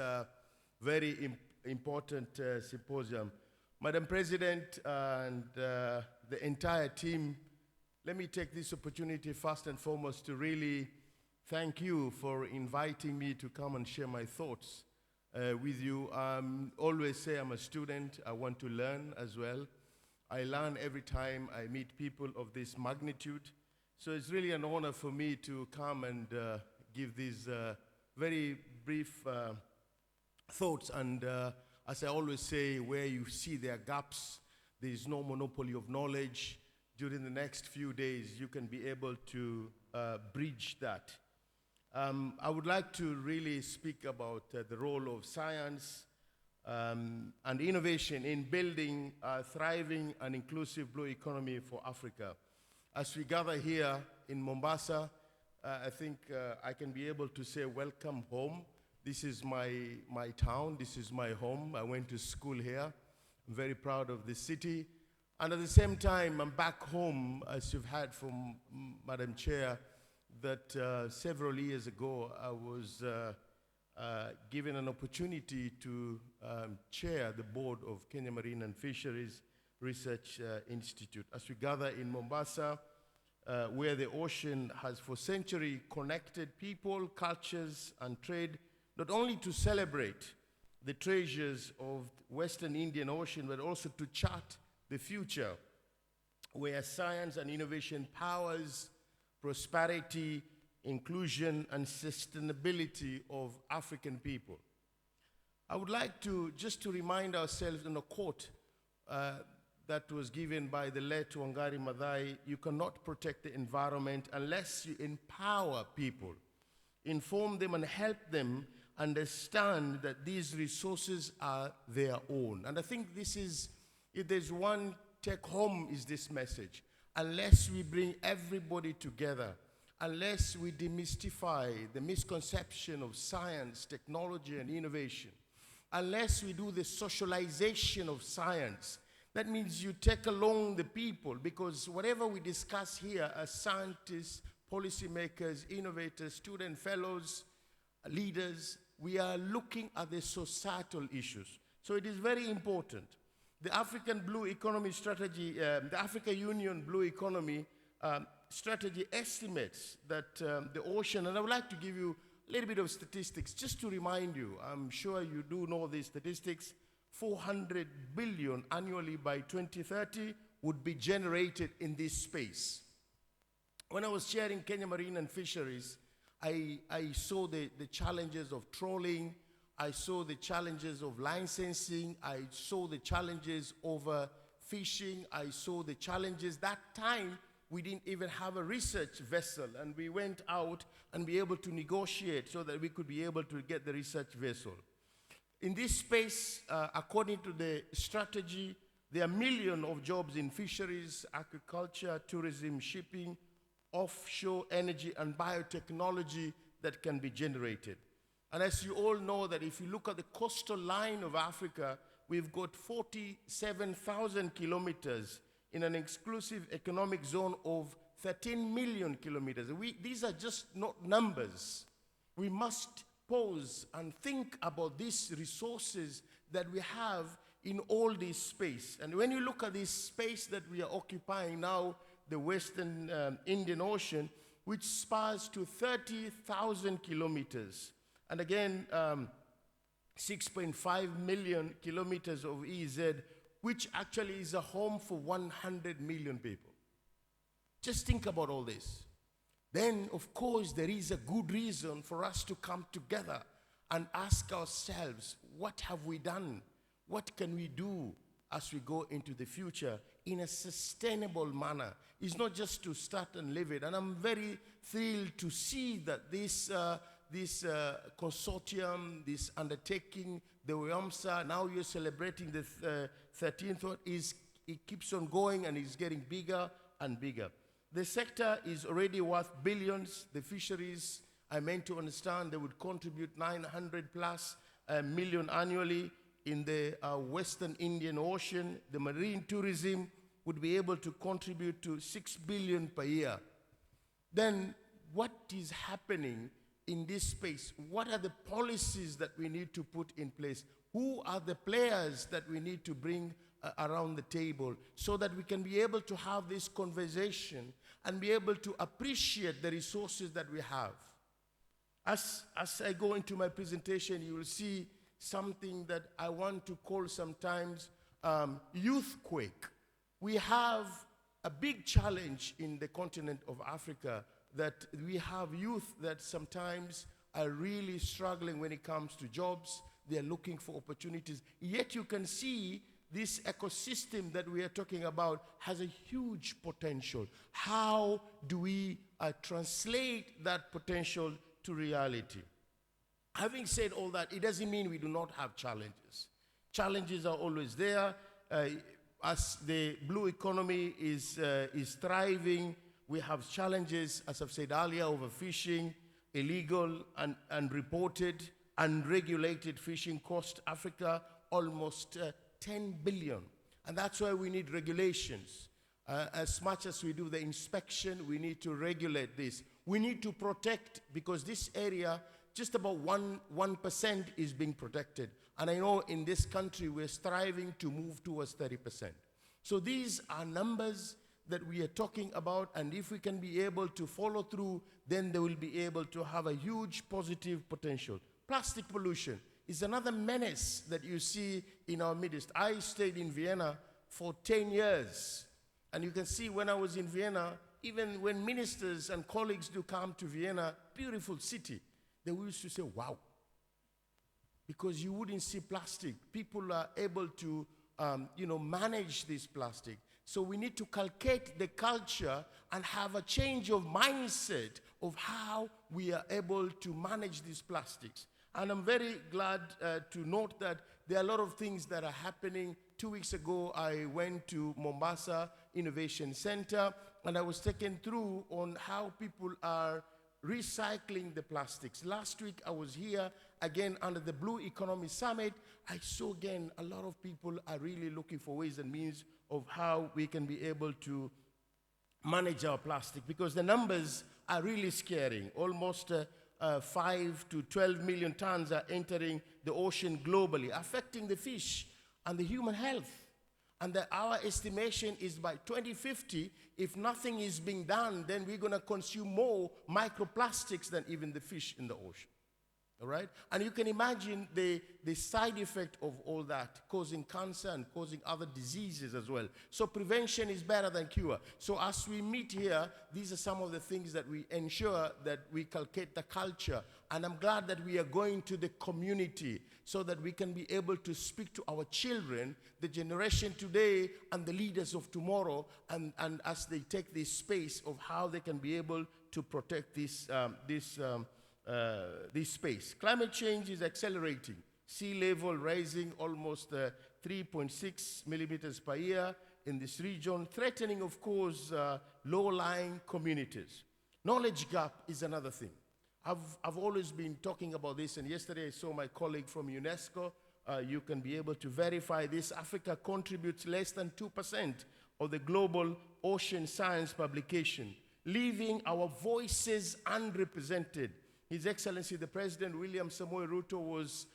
very important symposium. Madam President and the entire team, let me take this opportunity first and foremost to really thank you for inviting me to come and share my thoughts with you. Always say I'm a student, I want to learn as well. I learn every time I meet people of this magnitude. So it's really an honor for me to come and give these very brief thoughts. And as I always say, where you see there are gaps, there is no monopoly of knowledge. During the next few days, you can be able to bridge that. I would like to really speak about the role of science and innovation in building a thriving and inclusive blue economy for Africa. As we gather here in Mombasa, I think I can be able to say welcome home. This is my town, this is my home. I went to school here. I'm very proud of this city. And at the same time, I'm back home, as you've heard from Madam Chair, that several years ago I was given an opportunity to chair the board of Kenya Marine and Fisheries Research Institute. As we gather in Mombasa, where the ocean has for centuries connected people, cultures, and trade, not only to celebrate the treasures of Western Indian Ocean, but also to chart the future, where science and innovation powers prosperity, inclusion, and sustainability of African people. I would like to just to remind ourselves in a quote that was given by the late Wangari Maathai: you cannot protect the environment unless you empower people, inform them and help them understand that these resources are their own. And I think this is, if there's one take home, is this message. Unless we bring everybody together, unless we demystify the misconception of science, technology, and innovation, unless we do the socialization of science, that means you take along the people, because whatever we discuss here as scientists, policymakers, innovators, student fellows, leaders, we are looking at the societal issues. So it is very important. The African Blue Economy Strategy, the Africa Union Blue Economy Strategy estimates that the ocean, and I would like to give you a little bit of statistics just to remind you, I'm sure you do know these statistics, 400 billion annually by 2030 would be generated in this space. When I was chairing Kenya Marine and Fisheries, I saw the challenges of trawling, I saw the challenges of licensing, I saw the challenges over fishing, I saw the challenges. That time, we didn't even have a research vessel, and we went out and be able to negotiate so that we could be able to get the research vessel. In this space, according to the strategy, there are millions of jobs in fisheries, agriculture, tourism, shipping, offshore energy, and biotechnology that can be generated. And as you all know, that if you look at the coastal line of Africa, we've got 47,000 kilometers in an exclusive economic zone of 13 million kilometers. These are just not numbers. We must pause and think about these resources that we have in all this space. And when you look at this space that we are occupying now, the Western Indian Ocean, which spans to 30,000 kilometers. And again, 6.5 million kilometers of EEZ, which actually is a home for 100 million people. Just think about all this. Then, of course, there is a good reason for us to come together and ask ourselves, what have we done? What can we do as we go into the future in a sustainable manner? It's not just to start and live it. And I'm very thrilled to see that this consortium, this undertaking, the WIOMSA, now you're celebrating the 13th one, it keeps on going and it's getting bigger and bigger. The sector is already worth billions. The fisheries, I meant to understand, they would contribute 900 plus million annually in the Western Indian Ocean. The marine tourism would be able to contribute to 6 billion per year. Then what is happening in this space? What are the policies that we need to put in place? Who are the players that we need to bring around the table so that we can be able to have this conversation and be able to appreciate the resources that we have? As I go into my presentation, you will see something that I want to call sometimes youthquake. We have a big challenge in the continent of Africa, that we have youth that sometimes are really struggling when it comes to jobs. They are looking for opportunities. Yet you can see this ecosystem that we are talking about has a huge potential. How do we translate that potential to reality? Having said all that, it doesn't mean we do not have challenges. Challenges are always there. As the blue economy is thriving, we have challenges, as I've said earlier, overfishing, illegal and unreported, unregulated fishing cost Africa almost 10 billion. And that's why we need regulations. As much as we do the inspection, we need to regulate this. We need to protect, because this area, just about 1% is being protected. And I know in this country, we're striving to move towards 30%. So these are numbers that we are talking about, and if we can be able to follow through, then they will be able to have a huge positive potential. Plastic pollution is another menace that you see in our midst. I stayed in Vienna for 10 years, and you can see when I was in Vienna, even when ministers and colleagues do come to Vienna, beautiful city, they used to say, wow, because you wouldn't see plastic. People are able to manage this plastic. So we need to cultivate the culture and have a change of mindset of how we are able to manage these plastics. And I'm very glad to note that there are a lot of things that are happening. 2 weeks ago, I went to Mombasa Innovation Center, and I was taken through on how people are recycling the plastics. Last week, I was here again under the Blue Economy Summit. I saw again a lot of people are really looking for ways and means of how we can be able to manage our plastic, because the numbers are really scary. Almost 5 to 12 million tons are entering the ocean globally, affecting the fish and the human health. And our estimation is by 2050, if nothing is being done, then we're going to consume more microplastics than even the fish in the ocean. All right? And you can imagine the side effect of all that, causing cancer and causing other diseases as well. So prevention is better than cure. So as we meet here, these are some of the things that we ensure that we cultivate the culture. And I'm glad that we are going to the community so that we can be able to speak to our children, the generation today and the leaders of tomorrow, and as they take this space of how they can be able to protect this space. Climate change is accelerating. Sea level rising almost 3.6 millimeters per year in this region, threatening, of course, low-lying communities. Knowledge gap is another thing. I've always been talking about this, and yesterday I saw my colleague from UNESCO. You can be able to verify this. Africa contributes less than 2% of the global ocean science publication, leaving our voices unrepresented. His Excellency, the President, William Samoei Ruto, was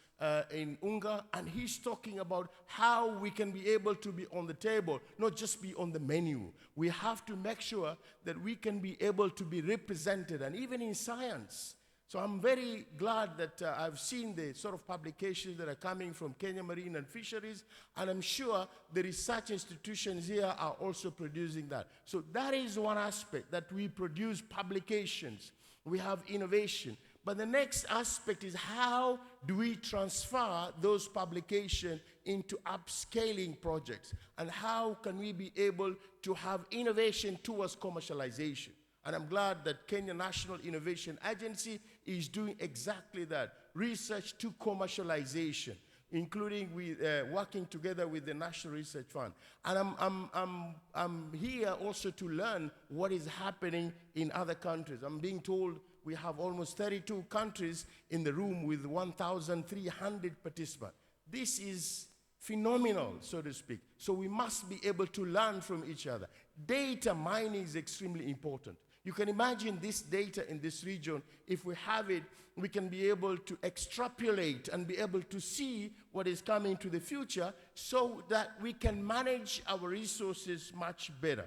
in Unga, and he's talking about how we can be able to be on the table, not just be on the menu. We have to make sure that we can be able to be represented, and even in science. So I'm very glad that I've seen the sort of publications that are coming from Kenya Marine and Fisheries, and I'm sure the research institutions here are also producing that. So that is one aspect, that we produce publications, we have innovation. But the next aspect is, how do we transfer those publications into upscaling projects? And how can we be able to have innovation towards commercialization? And I'm glad that Kenya National Innovation Agency is doing exactly that, research to commercialization, including with, working together with the National Research Fund. And I'm here also to learn what is happening in other countries. I'm being told we have almost 32 countries in the room with 1,300 participants. This is phenomenal, so to speak. So we must be able to learn from each other. Data mining is extremely important. You can imagine this data in this region. If we have it, we can be able to extrapolate and be able to see what is coming to the future, so that we can manage our resources much better.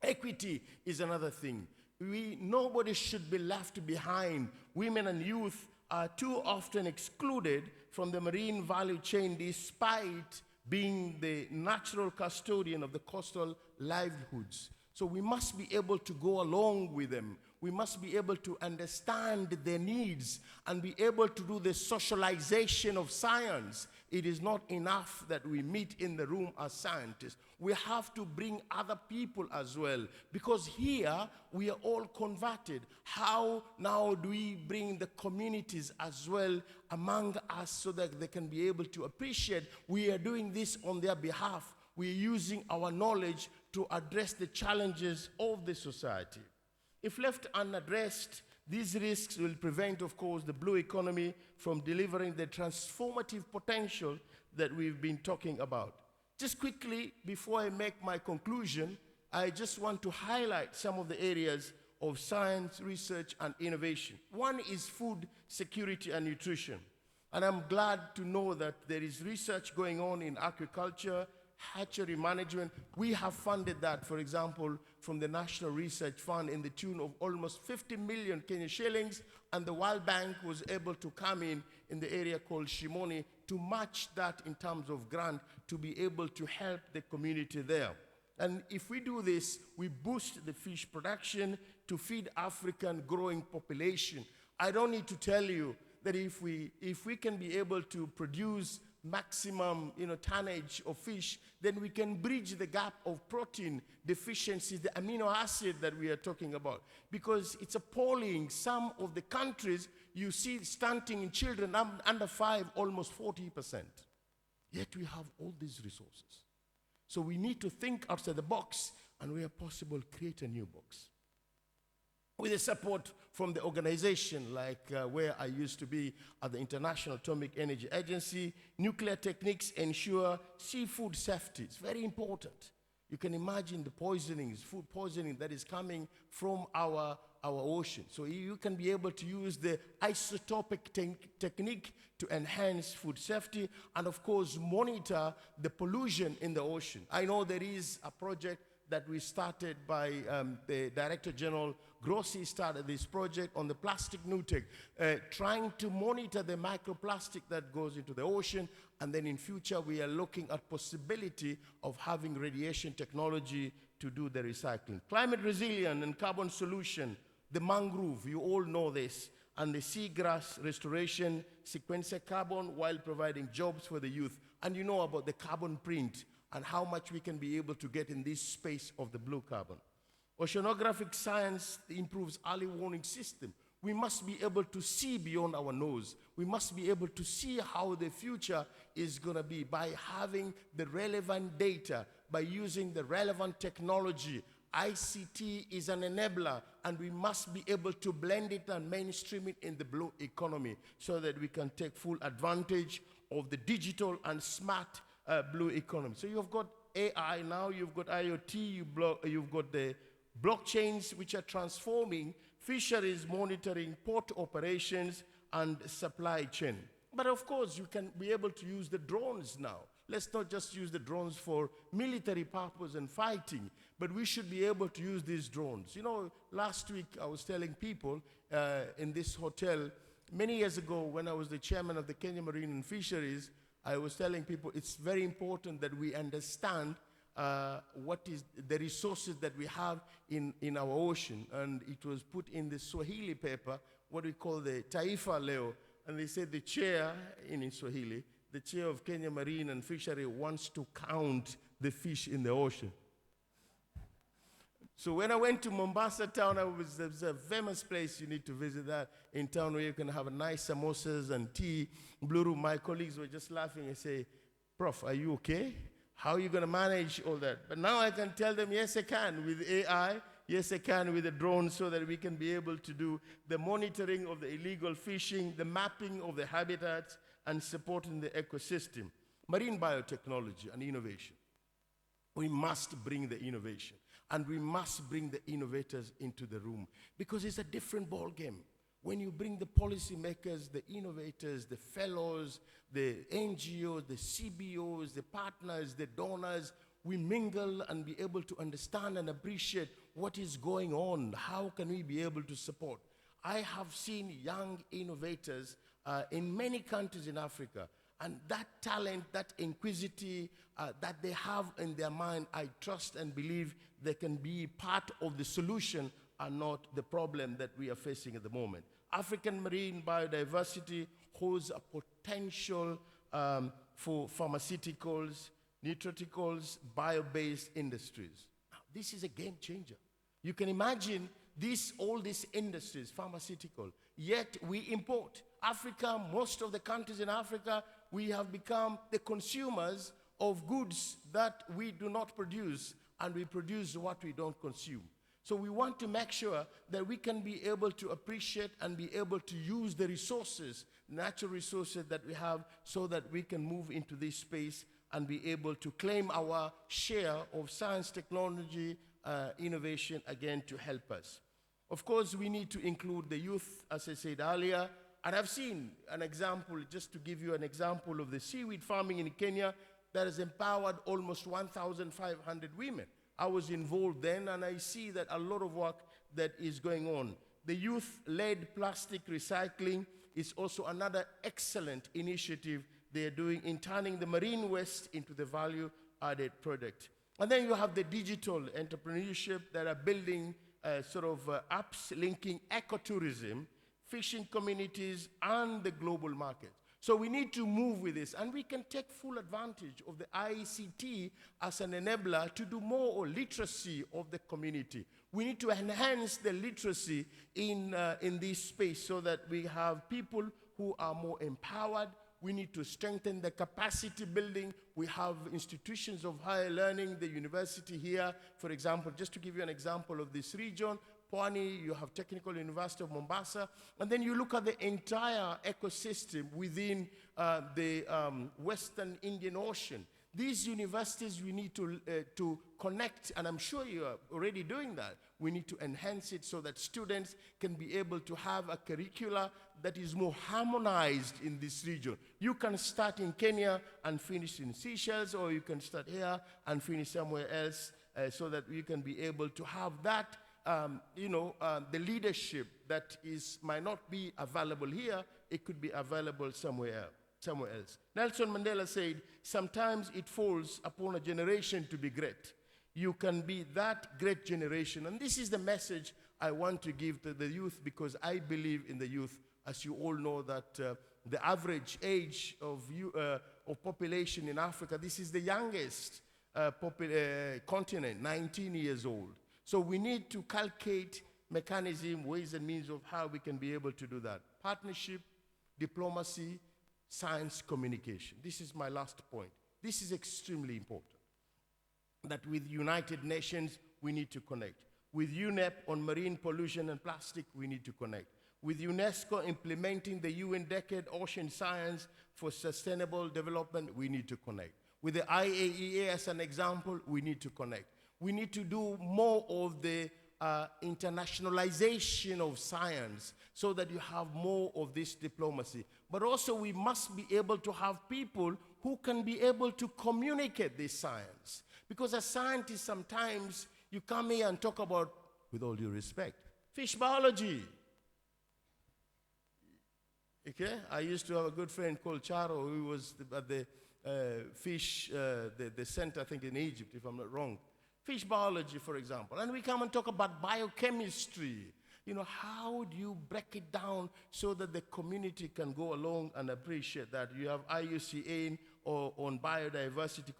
Equity is another thing. Nobody should be left behind. Women and youth are too often excluded from the marine value chain, despite being the natural custodian of the coastal livelihoods. So we must be able to go along with them. We must be able to understand their needs and be able to do the socialization of science. It is not enough that we meet in the room as scientists. We have to bring other people as well, because here we are all converted. How now do we bring the communities as well among us, so that they can be able to appreciate we are doing this on their behalf? We are using our knowledge to address the challenges of the society. If left unaddressed, these risks will prevent, of course, the blue economy from delivering the transformative potential that we've been talking about. Just quickly, before I make my conclusion, I just want to highlight some of the areas of science, research, and innovation. One is food security and nutrition. And I'm glad to know that there is research going on in agriculture, hatchery management. We have funded that, for example, from the National Research Fund in the tune of almost 50 million Kenya shillings, and the World Bank was able to come in the area called Shimoni to match that in terms of grant, to be able to help the community there. And if we do this, we boost the fish production to feed African growing population. I don't need to tell you that if we can be able to produce maximum tonnage of fish, then we can bridge the gap of protein deficiencies, the amino acid that we are talking about. Because it's appalling, some of the countries you see stunting in children under 5, almost 40%. Yet we have all these resources. So we need to think outside the box, and where possible, create a new box. With the support from the organization, like where I used to be at the International Atomic Energy Agency, nuclear techniques ensure seafood safety. It's very important. You can imagine the poisonings, food poisoning that is coming from our ocean. So you can be able to use the isotopic technique to enhance food safety, and of course monitor the pollution in the ocean. I know there is a project that we started by the Director General Grossi started this project on the plastic NUTEC, trying to monitor the microplastic that goes into the ocean, and then in future we are looking at possibility of having radiation technology to do the recycling. Climate resilient and carbon solution, the mangrove, you all know this, and the seagrass restoration, sequester carbon while providing jobs for the youth. And you know about the carbon print and how much we can be able to get in this space of the blue carbon. Oceanographic science improves early warning system. We must be able to see beyond our nose. We must be able to see how the future is going to be by having the relevant data, by using the relevant technology. ICT is an enabler, and we must be able to blend it and mainstream it in the blue economy so that we can take full advantage of the digital and smart blue economy. So you've got AI now, you've got IoT, you've got the blockchains which are transforming fisheries monitoring, port operations, and supply chain. But of course, you can be able to use the drones now. Let's not just use the drones for military purpose and fighting, but we should be able to use these drones. You know, last week I was telling people in this hotel, many years ago when I was the chairman of the Kenya Marine and Fisheries, I was telling people it's very important that we understand what is the resources that we have in our ocean. And it was put in the Swahili paper, what we call the Taifa Leo. And they said the chair, in Swahili, the chair of Kenya Marine and Fishery wants to count the fish in the ocean. So when I went to Mombasa town, there's a famous place you need to visit that in town where you can have a nice samosas and tea. Blue Room, my colleagues were just laughing and say, Prof, are you okay? How are you going to manage all that? But now I can tell them, yes, I can with AI. Yes, I can with the drones so that we can be able to do the monitoring of the illegal fishing, the mapping of the habitats, and supporting the ecosystem. Marine biotechnology and innovation. We must bring the innovation, and we must bring the innovators into the room because it's a different ball game. When you bring the policymakers, the innovators, the fellows, the NGOs, the CBOs, the partners, the donors, we mingle and be able to understand and appreciate what is going on. How can we be able to support? I have seen young innovators in many countries in Africa, and that talent, that inquisitivity that they have in their mind, I trust and believe they can be part of the solution and not the problem that we are facing at the moment. African marine biodiversity holds a potential for pharmaceuticals, nutraceuticals, bio-based industries. Now, this is a game changer. You can imagine all these industries, pharmaceutical, yet we import. Africa, most of the countries in Africa, we have become the consumers of goods that we do not produce, and we produce what we don't consume. So we want to make sure that we can be able to appreciate and be able to use the resources, natural resources that we have, so that we can move into this space and be able to claim our share of science, technology, innovation, again, to help us. Of course, we need to include the youth, as I said earlier, and I've seen an example, just to give you an example of the seaweed farming in Kenya that has empowered almost 1,500 women. I was involved then, and I see that a lot of work that is going on. The youth-led plastic recycling is also another excellent initiative they are doing in turning the marine waste into the value-added product. And then you have the digital entrepreneurship that are building apps linking ecotourism, fishing communities, and the global market. So we need to move with this, and we can take full advantage of the ICT as an enabler to do more literacy of the community. We need to enhance the literacy in this space so that we have people who are more empowered. We need to strengthen the capacity building. We have institutions of higher learning, the university here, for example, just to give you an example of this region, Pwani, you have Technical University of Mombasa, and then you look at the entire ecosystem within the Western Indian Ocean. These universities we need to connect, and I'm sure you are already doing that. We need to enhance it so that students can be able to have a curricula that is more harmonized in this region. You can start in Kenya and finish in Seychelles, or you can start here and finish somewhere else, so that we can be able to have that the leadership that might not be available here, it could be available somewhere else. Nelson Mandela said, sometimes it falls upon a generation to be great. You can be that great generation. And this is the message I want to give to the youth, because I believe in the youth. As you all know that the average age of population in Africa, this is the youngest continent, 19 years old. So we need to calculate mechanism, ways and means of how we can be able to do that. Partnership, diplomacy, science, communication. This is my last point. This is extremely important. That with United Nations, we need to connect. With UNEP on marine pollution and plastic, we need to connect. With UNESCO implementing the UN Decade Ocean Science for Sustainable Development, we need to connect. With the IAEA as an example, we need to connect. We need to do more of the internationalization of science so that you have more of this diplomacy. but also we must be able to have people who can be able to communicate this science. Because as scientists, sometimes you come here and talk about, with all due respect, fish biology. Okay? I used to have a good friend called Charo, who was at the the center, I think, in Egypt, if I'm not wrong. Fish biology, for example. And we come and talk about biochemistry. You know, how do you break it down so that the community can go along and appreciate that? You have IUCN on biodiversity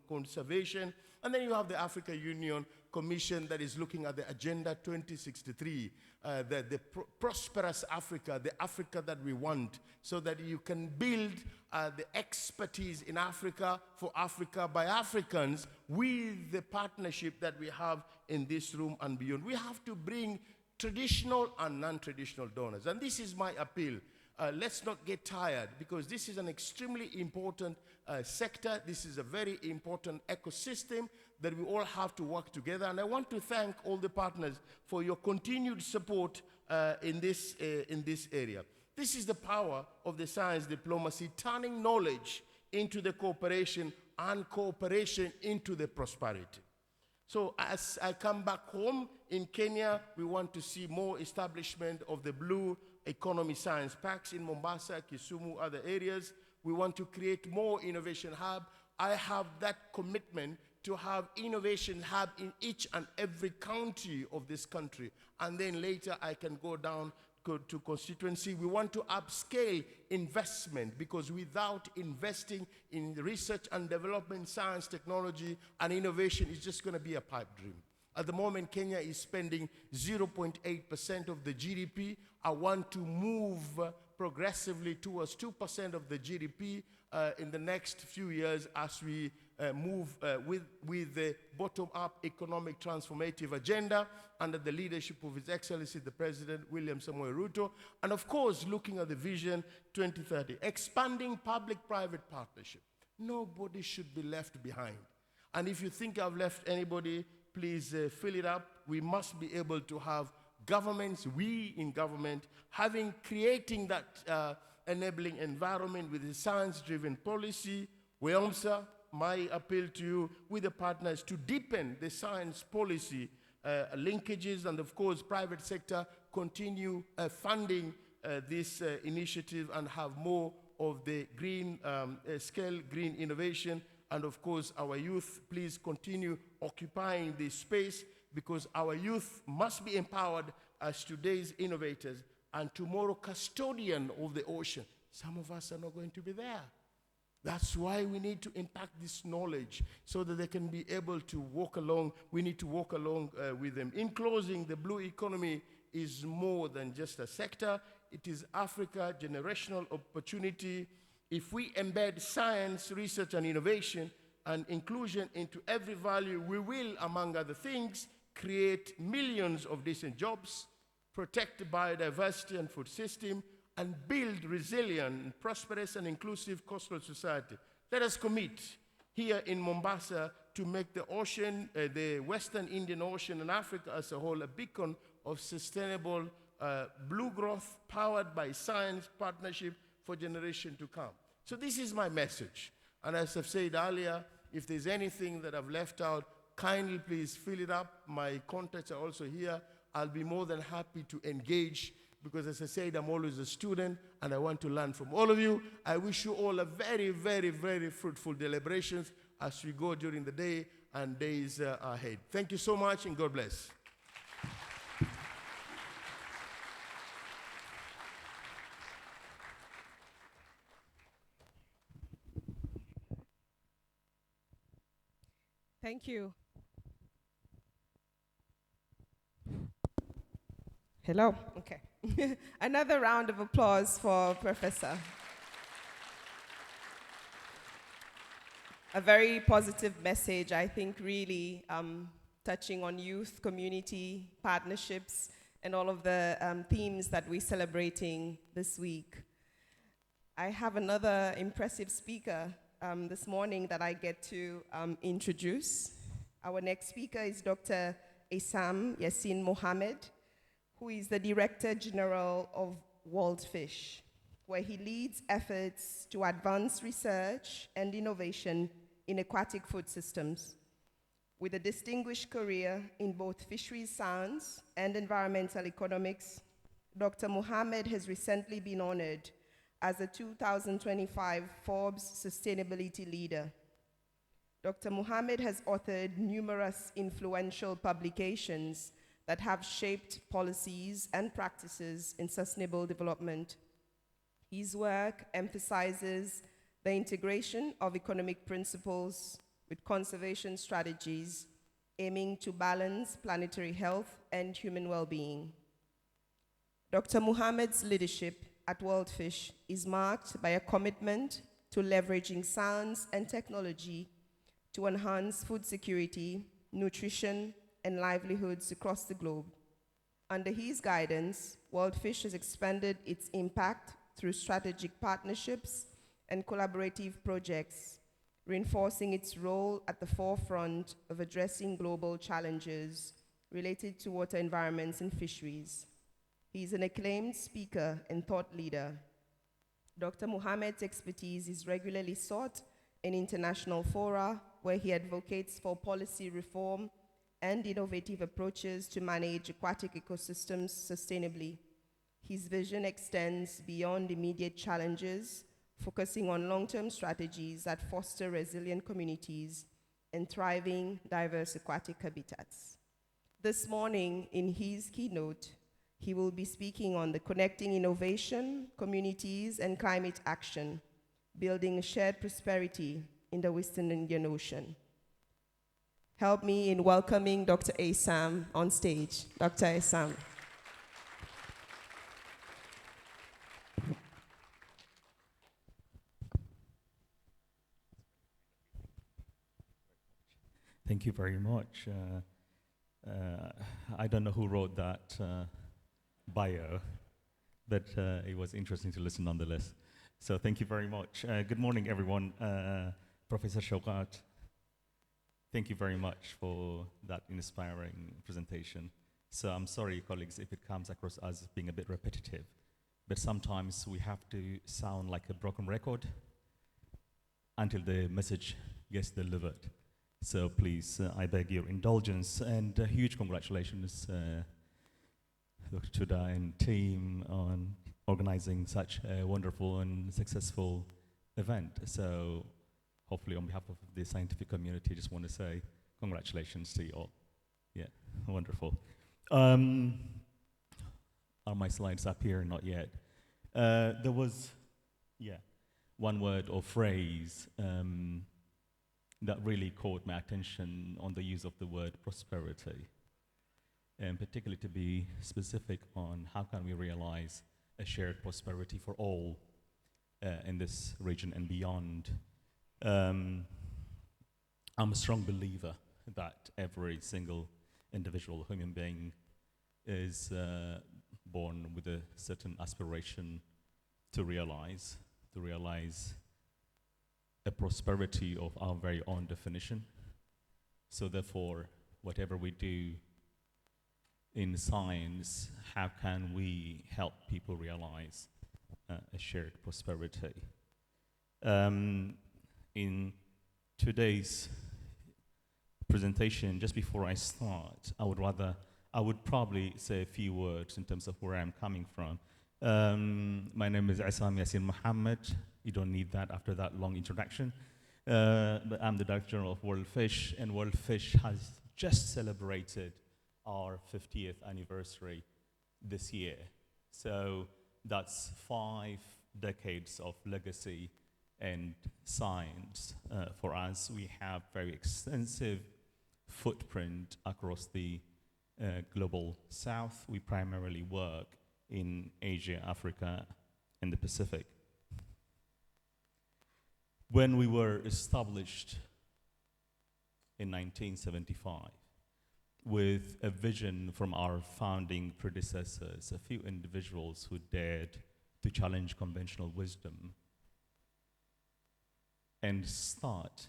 conservation, and then you have the Africa Union Commission that is looking at the Agenda 2063, the prosperous Africa, the Africa that we want, so that you can build the expertise in Africa for Africa by Africans with the partnership that we have in this room and beyond. We have to bring traditional and non-traditional donors. And this is my appeal. Let's not get tired, because this is an extremely important sector. This is a very important ecosystem that we all have to work together. And I want to thank all the partners for your continued support in this area. This is the power of the science diplomacy, turning knowledge into the cooperation and cooperation into the prosperity. So as I come back home in Kenya, we want to see more establishment of the Blue Economy Science Parks in Mombasa, Kisumu, other areas. We want to create more innovation hub. I have that commitment to have innovation hub in each and every county of this country. And then later I can go down to constituency. We want to upscale investment, because without investing in research and development, science, technology, and innovation, it's just going to be a pipe dream. At the moment, Kenya is spending 0.8% of the GDP. I want to move progressively towards 2% of the GDP in the next few years as we move with the bottom-up economic transformative agenda under the leadership of His Excellency the President William Samoei Ruto, and of course looking at the Vision 2030, expanding public-private partnership. Nobody should be left behind. And if you think I've left anybody, please fill it up. We must be able to have governments, we in government, creating that enabling environment with a science-driven policy. WIOMSA, my appeal to you with the partners to deepen the science policy linkages, and of course private sector continue funding this initiative and have more of the green scale, green innovation. And of course our youth, please continue occupying this space, because our youth must be empowered as today's innovators and tomorrow custodian of the ocean. Some of us are not going to be there. That's why we need to impact this knowledge so that they can be able to walk along. We need to walk along with them. In closing, the blue economy is more than just a sector. It is Africa, generational opportunity. If we embed science, research, and innovation and inclusion into every value, we will, among other things, create millions of decent jobs, protect biodiversity and food system, and build resilient, prosperous, and inclusive coastal society. Let us commit here in Mombasa to make the ocean, the Western Indian Ocean and Africa as a whole, a beacon of sustainable blue growth powered by science partnership for generations to come. So this is my message. And as I've said earlier, if there's anything that I've left out, kindly please fill it up. My contacts are also here. I'll be more than happy to engage, because as I said, I'm always a student and I want to learn from all of you. I wish you all a very, very, very fruitful deliberations as we go during the day and days ahead. Thank you so much, and God bless. Thank you. Hello. Okay. Another round of applause for Professor. A very positive message, I think, really touching on youth, community, partnerships, and all of the themes that we're celebrating this week. I have another impressive speaker this morning that I get to introduce. Our next speaker is Dr. Essam Yassin Mohammed, who is the Director General of World Fish. where he leads efforts to advance research and innovation in aquatic food systems. With a distinguished career in both fisheries science and environmental economics, Dr. Mohammed has recently been honored as the 2025 Forbes Sustainability Leader. Dr. Mohammed has authored numerous influential publications that have shaped policies and practices in sustainable development. His work emphasizes the integration of economic principles with conservation strategies, aiming to balance planetary health and human well-being. Dr. Mohammed's leadership at WorldFish is marked by a commitment to leveraging science and technology to enhance food security, nutrition, and livelihoods across the globe. Under his guidance, WorldFish has expanded its impact through strategic partnerships and collaborative projects, reinforcing its role at the forefront of addressing global challenges related to water environments and fisheries. He is an acclaimed speaker and thought leader. Dr. Mohammed's expertise is regularly sought in international fora, where he advocates for policy reform and innovative approaches to manage aquatic ecosystems sustainably. His vision extends beyond immediate challenges, focusing on long-term strategies that foster resilient communities and thriving diverse aquatic habitats. This morning, in his keynote, he will be speaking on the connecting innovation, communities, and climate action, building shared prosperity in the Western Indian Ocean. Help me in welcoming Dr. Assam on stage. Dr. Assam. Thank you very much. I don't know who wrote that bio, but it was interesting to listen nonetheless. So thank you very much. Good morning, everyone. Professor Shaukat, thank you very much for that inspiring presentation. So I'm sorry, colleagues, if it comes across as being a bit repetitive, but sometimes we have to sound like a broken record until the message gets delivered. So please, I beg your indulgence, and huge congratulations, Dr. Chuda and team, on organizing such a wonderful and successful event. So hopefully on behalf of the scientific community, I just want to say congratulations to you all. Yeah, wonderful. Are my slides up here? Not yet. There was, one word or phrase that really caught my attention on the use of the word prosperity, and particularly to be specific on how can we realize a shared prosperity for all in this region and beyond. I'm a strong believer that every single individual human being is born with a certain aspiration to realize a prosperity of our very own definition. So therefore, whatever we do in science, how can we help people realize a shared prosperity? In today's presentation, just before I start, I would probably say a few words in terms of where I'm coming from. My name is Assam Yassin Mohammed. You don't need that after that long introduction. But I'm the Director General of WorldFish, and WorldFish has just celebrated our 50th anniversary this year. So that's 5 decades of legacy and science. For us, we have very extensive footprint across the global south. We primarily work in Asia, Africa, and the Pacific. When we were established in 1975, with a vision from our founding predecessors, a few individuals who dared to challenge conventional wisdom and start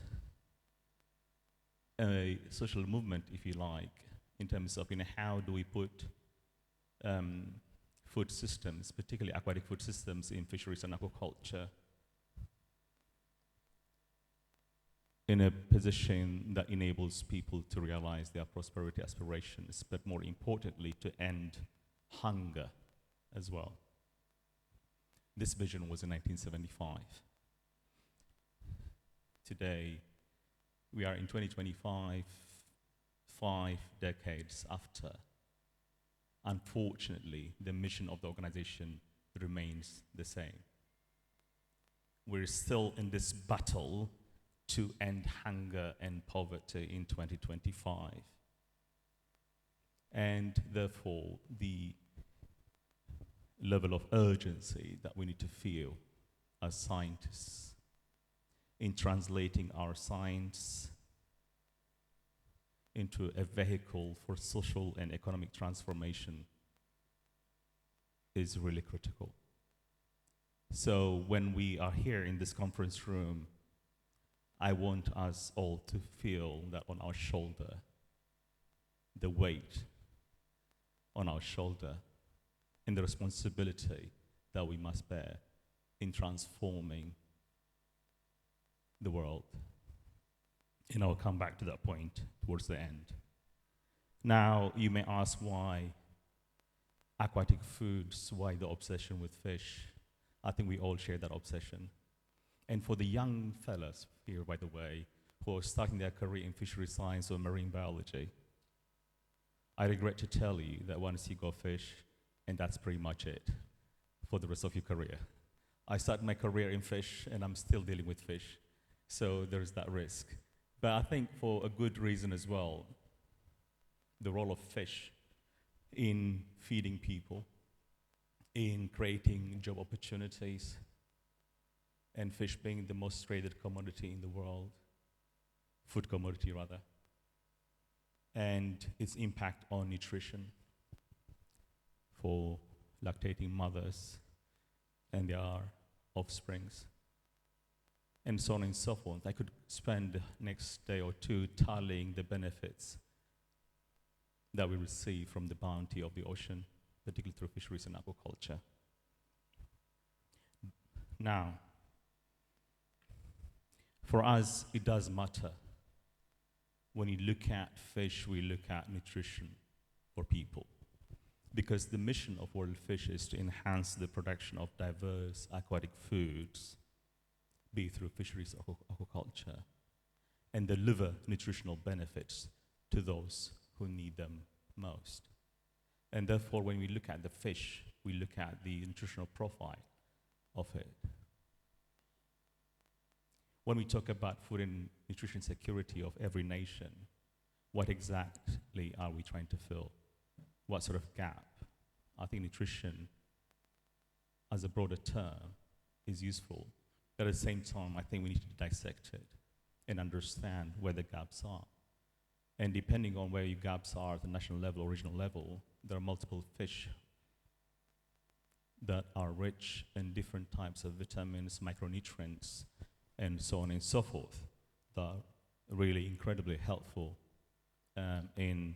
a social movement, if you like, in terms of how do we put food systems, particularly aquatic food systems in fisheries and aquaculture, in a position that enables people to realize their prosperity aspirations, but more importantly, to end hunger as well. This vision was in 1975. Today, we are in 2025, 5 decades after. Unfortunately, the mission of the organization remains the same. We're still in this battle to end hunger and poverty in 2025. And therefore, the level of urgency that we need to feel as scientists in translating our science into a vehicle for social and economic transformation is really critical. So when we are here in this conference room, I want us all to feel that on our shoulder, the weight on our shoulder and the responsibility that we must bear in transforming the world. And I'll come back to that point towards the end. Now, you may ask why aquatic foods, why the obsession with fish? I think we all share that obsession. And for the young fellas here, by the way, who are starting their career in fishery science or marine biology, I regret to tell you that once you go fish, and that's pretty much it for the rest of your career. I started my career in fish, and I'm still dealing with fish, so there's that risk. But I think for a good reason as well, the role of fish in feeding people, in creating job opportunities, and fish being the most traded commodity in the world, food commodity rather, and its impact on nutrition for lactating mothers and their offsprings, and so on and so forth. I could spend the next day or two tallying the benefits that we receive from the bounty of the ocean, particularly through fisheries and aquaculture. Now, for us, it does matter. When you look at fish, we look at nutrition for people. Because the mission of World Fish is to enhance the production of diverse aquatic foods, be it through fisheries or aquaculture, and deliver nutritional benefits to those who need them most. And therefore, when we look at the fish, we look at the nutritional profile of it. When we talk about food and nutrition security of every nation, what exactly are we trying to fill? What sort of gap? I think nutrition, as a broader term, is useful. But at the same time, I think we need to dissect it and understand where the gaps are. And depending on where your gaps are at the national level or regional level, there are multiple fish that are rich in different types of vitamins, micronutrients, and so on and so forth, that are really incredibly helpful in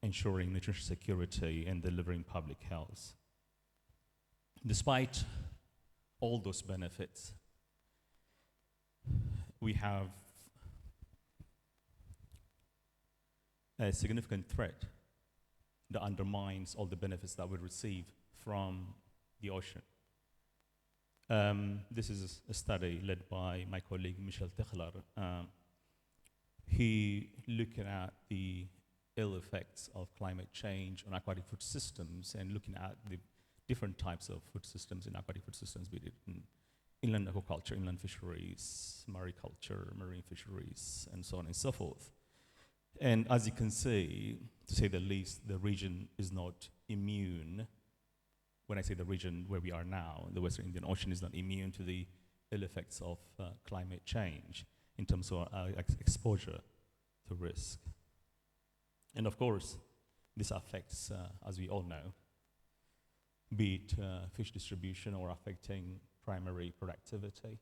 ensuring nutrition security and delivering public health. Despite all those benefits, we have a significant threat that undermines all the benefits that we receive from the ocean. This is a study led by my colleague Michel Techler. He looked at the ill effects of climate change on aquatic food systems and looking at the different types of food systems in aquatic food systems, be it in inland aquaculture, inland fisheries, mariculture, marine fisheries, and so on and so forth. And as you can see, to say the least, the region is not immune. When I say the region where we are now, the Western Indian Ocean is not immune to the ill effects of climate change in terms of exposure to risk. And of course, this affects, as we all know, be it fish distribution or affecting primary productivity,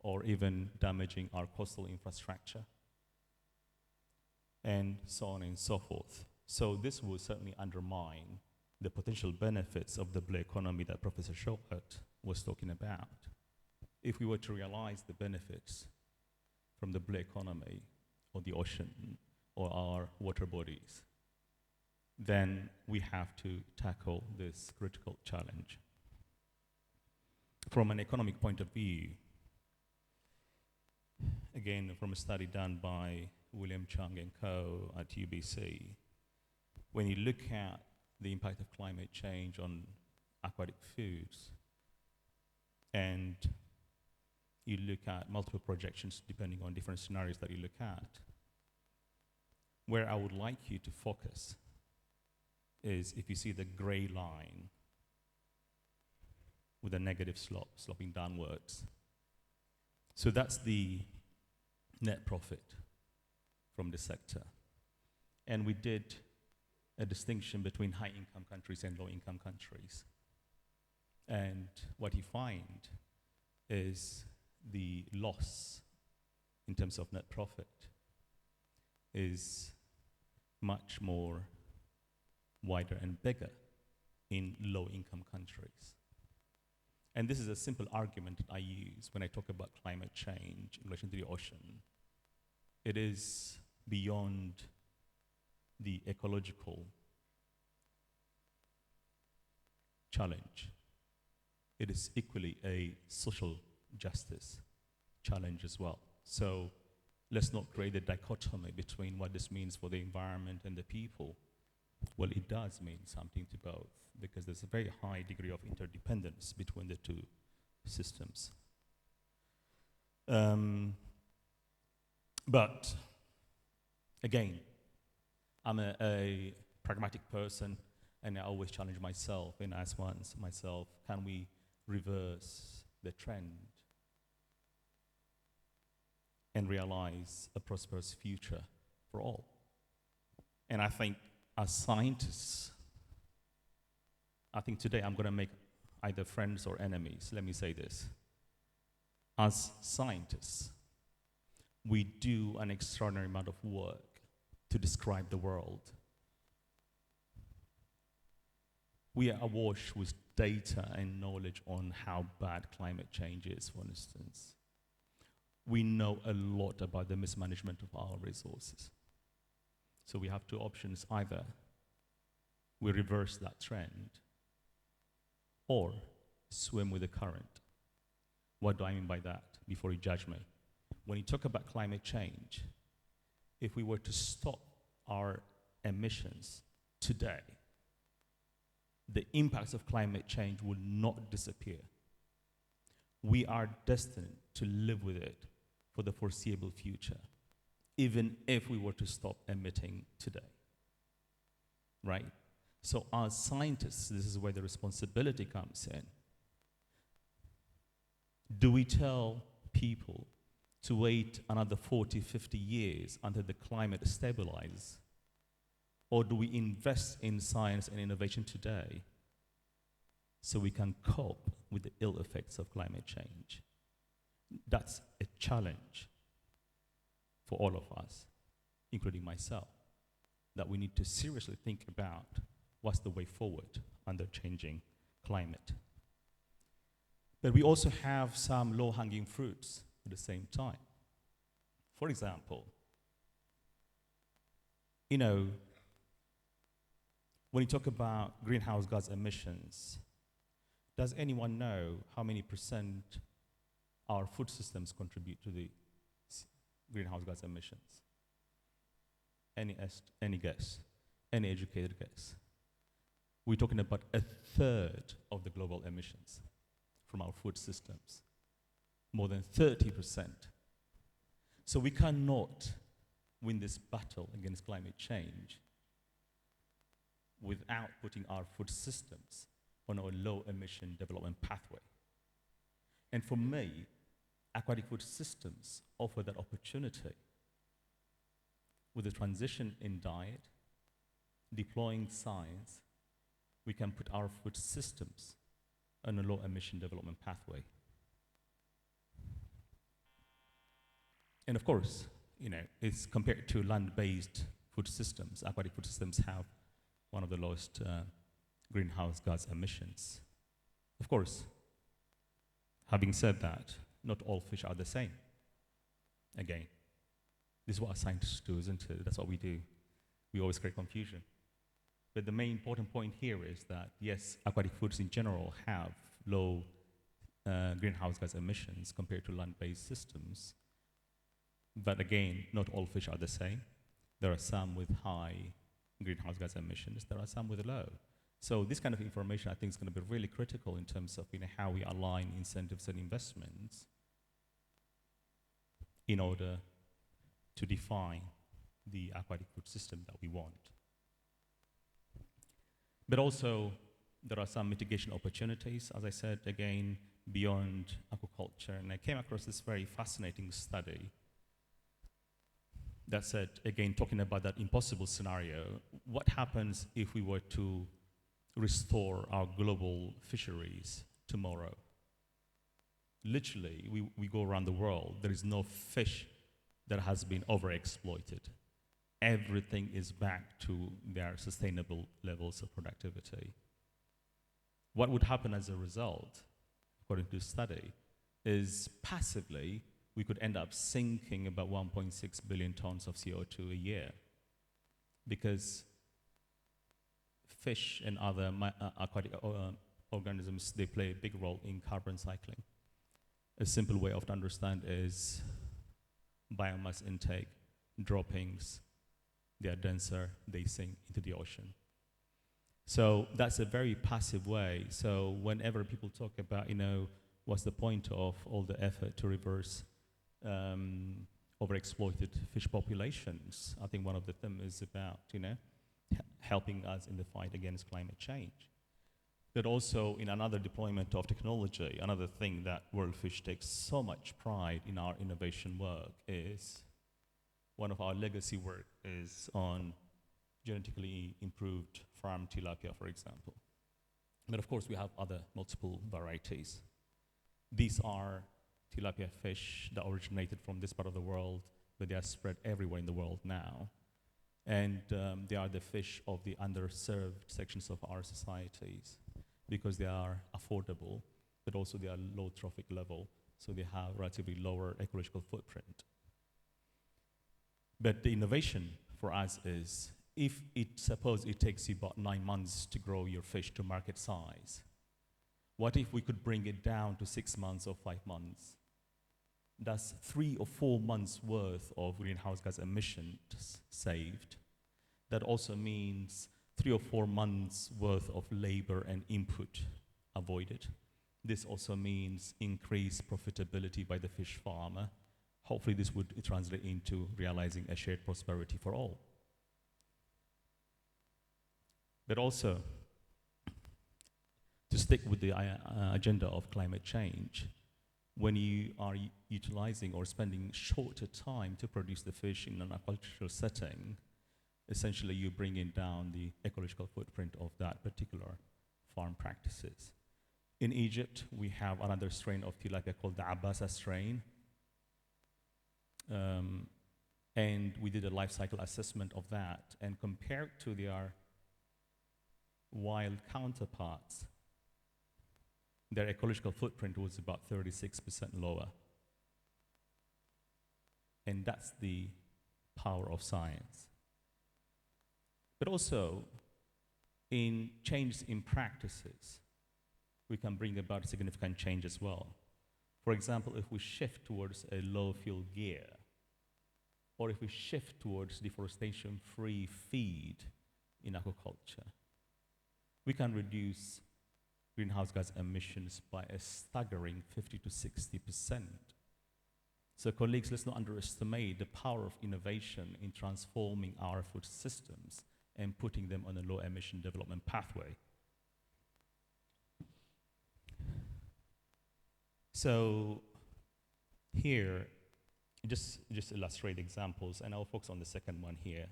or even damaging our coastal infrastructure, and so on and so forth. So this will certainly undermine the potential benefits of the blue economy that Professor Shokat was talking about. If we were to realize the benefits from the blue economy or the ocean or our water bodies, then we have to tackle this critical challenge. From an economic point of view, again, from a study done by William Chung and co. at UBC, when you look at the impact of climate change on aquatic foods, and you look at multiple projections depending on different scenarios that you look at, where I would like you to focus is if you see the gray line with a negative slope, sloping downwards. So that's the net profit from the sector. And we did a distinction between high-income countries and low-income countries. And what you find is the loss in terms of net profit is much more wider and bigger in low-income countries. And this is a simple argument that I use when I talk about climate change in relation to the ocean. It is beyond the ecological challenge. It is equally a social justice challenge as well. So let's not create a dichotomy between what this means for the environment and the people. Well, it does mean something to both, because there's a very high degree of interdependence between the two systems. But again, I'm a pragmatic person, and I always challenge myself and ask myself, can we reverse the trend and realize a prosperous future for all? And I think as scientists, I think today I'm going to make either friends or enemies. Let me say this. As scientists, we do an extraordinary amount of work to describe the world. We are awash with data and knowledge on how bad climate change is, for instance. We know a lot about the mismanagement of our resources. So we have two options. Either we reverse that trend or swim with the current. What do I mean by that, before you judge me? When you talk about climate change, if we were to stop our emissions today, the impacts of climate change will not disappear. We are destined to live with it for the foreseeable future, even if we were to stop emitting today, right? So as scientists, this is where the responsibility comes in. Do we tell people to wait another 40, 50 years until the climate stabilizes? Or do we invest in science and innovation today so we can cope with the ill effects of climate change? That's a challenge for all of us, including myself, that we need to seriously think about what's the way forward under changing climate. But we also have some low-hanging fruits at the same time. For example, when you talk about greenhouse gas emissions, does anyone know how many percent our food systems contribute to the greenhouse gas emissions? Any guess? Any educated guess? We're talking about a third of the global emissions from our food systems, more than 30%. So we cannot win this battle against climate change without putting our food systems on a low-emission development pathway. And for me, aquatic food systems offer that opportunity. With the transition in diet, deploying science, we can put our food systems on a low-emission development pathway. And of course, it's compared to land-based food food systems, aquatic food systems have one of the lowest greenhouse gas emissions. Of course, having said that, not all fish are the same. Again, this is what scientists do, isn't it? That's what we do. We always create confusion. But the main important point here is that, yes, aquatic foods in general have low greenhouse gas emissions compared to land-based systems. But again, not all fish are the same. There are some with high greenhouse gas emissions. There are some with low. So this kind of information, I think, is going to be really critical in terms of how we align incentives and investments in order to define the aquatic food system that we want. But also, there are some mitigation opportunities, as I said, again, beyond aquaculture. And I came across this very fascinating study that said, again, talking about that impossible scenario, what happens if we were to restore our global fisheries tomorrow? Literally, we go around the world, there is no fish that has been overexploited. Everything is back to their sustainable levels of productivity. What would happen as a result, according to the study, is passively we could end up sinking about 1.6 billion tons of CO2 a year, because fish and other aquatic organisms, they play a big role in carbon cycling. A simple way of understand is biomass intake, droppings, they are denser, they sink into the ocean. So that's a very passive way. So whenever people talk about, what's the point of all the effort to reverse overexploited fish populations, I think one of the themes is about, helping us in the fight against climate change. But also in another deployment of technology, another thing that World Fish takes so much pride in our innovation work is, one of our legacy work is on genetically improved farm tilapia, for example. But of course, we have other multiple varieties. These are tilapia fish that originated from this part of the world, but they are spread everywhere in the world now. And they are the fish of the underserved sections of our societies because they are affordable, but also they are low trophic level, so they have relatively lower ecological footprint. But the innovation for us is, suppose it takes you about 9 months to grow your fish to market size, what if we could bring it down to 6 months or 5 months? That's 3 or 4 months worth of greenhouse gas emissions saved. That also means 3 or 4 months worth of labor and input avoided. This also means increased profitability by the fish farmer. Hopefully this would translate into realizing a shared prosperity for all. But also, to stick with the agenda of climate change, when you are utilizing or spending shorter time to produce the fish in an aquacultural setting, essentially you're bringing down the ecological footprint of that particular farm practices. In Egypt, we have another strain of tilapia called the Abasa strain. And we did a life cycle assessment of that, and compared to their wild counterparts, their ecological footprint was about 36% lower. And that's the power of science. But also, in changes in practices, we can bring about significant change as well. For example, if we shift towards a low-fuel gear, or if we shift towards deforestation-free feed in aquaculture, we can reduce greenhouse gas emissions by a staggering 50 to 60%. So colleagues, let's not underestimate the power of innovation in transforming our food systems and putting them on a low-emission development pathway. So here, just illustrate examples, and I'll focus on the second one here.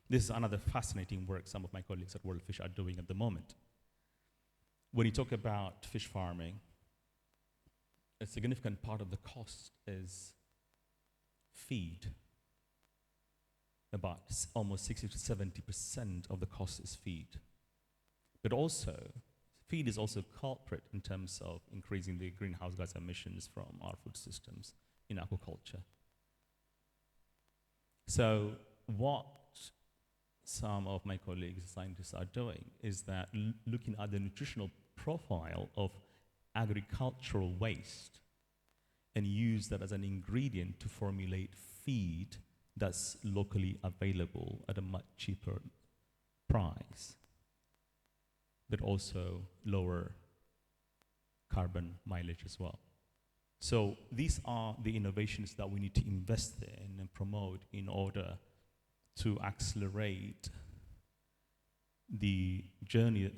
This is another fascinating work some of my colleagues at World Fish are doing at the moment. When you talk about fish farming, a significant part of the cost is feed. about almost 60 to 70% of the cost is feed. But also, feed is also a culprit in terms of increasing the greenhouse gas emissions from our food systems in aquaculture. So what some of my colleagues, scientists, are doing is that looking at the nutritional profile of agricultural waste and use that as an ingredient to formulate feed that's locally available at a much cheaper price, but also lower carbon mileage as well. So these are the innovations that we need to invest in and promote in order to accelerate the journey,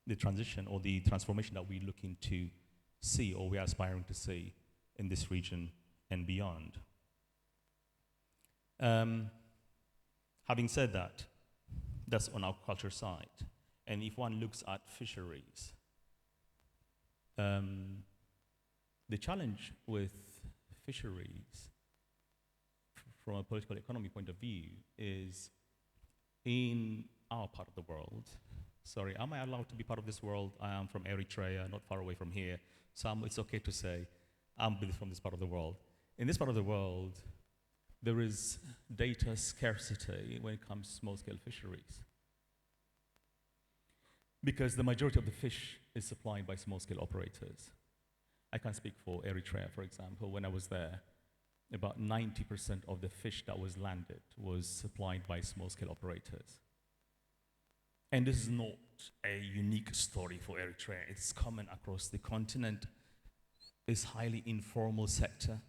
the transition or the transformation that we're looking to see or we're aspiring to see in this region and beyond. Having said that, that's on our culture side. And if one looks at fisheries, the challenge with fisheries from a political economy point of view is in our part of the world. Sorry, am I allowed to be part of this world? I am from Eritrea, not far away from here. So it's okay to say I'm from this part of the world. In this part of the world, there is data scarcity when it comes to small-scale fisheries, because the majority of the fish is supplied by small-scale operators. I can speak for Eritrea, for example. When I was there, about 90% of the fish that was landed was supplied by small-scale operators. And this is not a unique story for Eritrea. It's common across the continent. It's highly informal sector.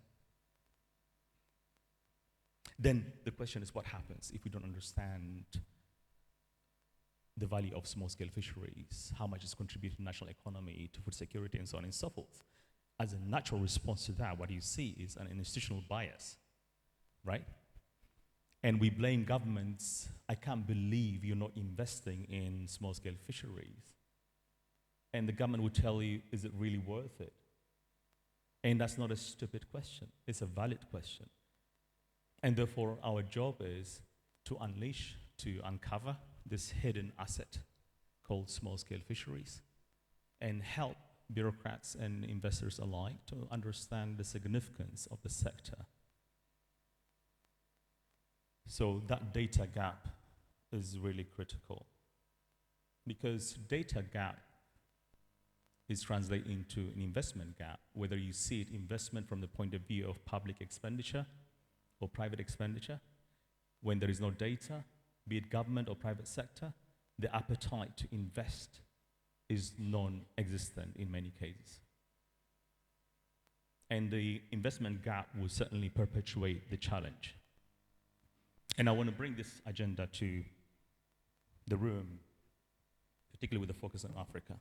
Then the question is, what happens if we don't understand the value of small-scale fisheries, how much it's contributing to national economy, to food security, and so on and so forth? As a natural response to that, what you see is an institutional bias, right? And we blame governments. I can't believe you're not investing in small-scale fisheries. And the government will tell you, is it really worth it? And that's not a stupid question. It's a valid question. And therefore, our job is to unleash, to uncover this hidden asset called small-scale fisheries and help bureaucrats and investors alike to understand the significance of the sector. So that data gap is really critical, because data gap is translated into an investment gap, whether you see it investment from the point of view of public expenditure or private expenditure. When there is no data, be it government or private sector, the appetite to invest is non-existent in many cases. And the investment gap will certainly perpetuate the challenge. And I want to bring this agenda to the room, particularly with a focus on Africa.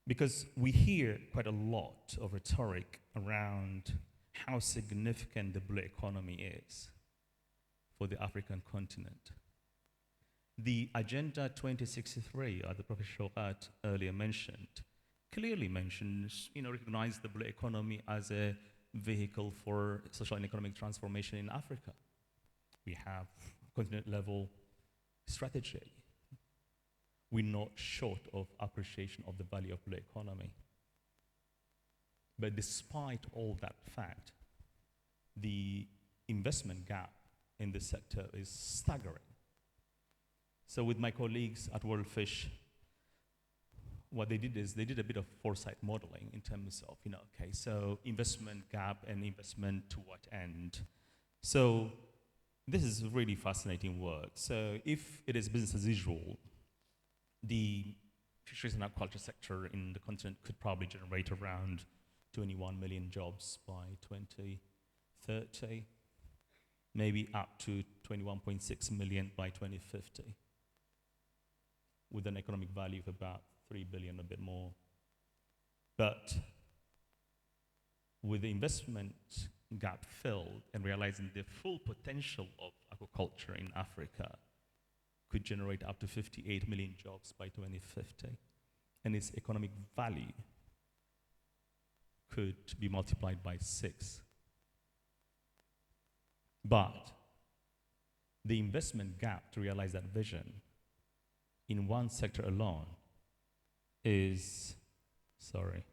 Because we hear quite a lot of rhetoric around how significant the blue economy is for the African continent. The Agenda 2063, as the Professor Shokat earlier mentioned, clearly mentions, recognize the blue economy as a vehicle for social and economic transformation in Africa. We have continent-level strategy. We're not short of appreciation of the value of blue economy. But despite all that fact, the investment gap in this sector is staggering. So with my colleagues at World Fish, what they did is they did a bit of foresight modeling in terms of, okay, so investment gap and investment to what end? So this is really fascinating work. So if it is business as usual, the fisheries and aquaculture sector in the continent could probably generate around 21 million jobs by 2030, maybe up to 21.6 million by 2050, with an economic value of about 3 billion, a bit more. But with the investment gap filled and realizing the full potential of aquaculture in Africa could generate up to 58 million jobs by 2050. and its economic value could be multiplied by 6. But the investment gap to realize that vision in one sector alone is, sorry,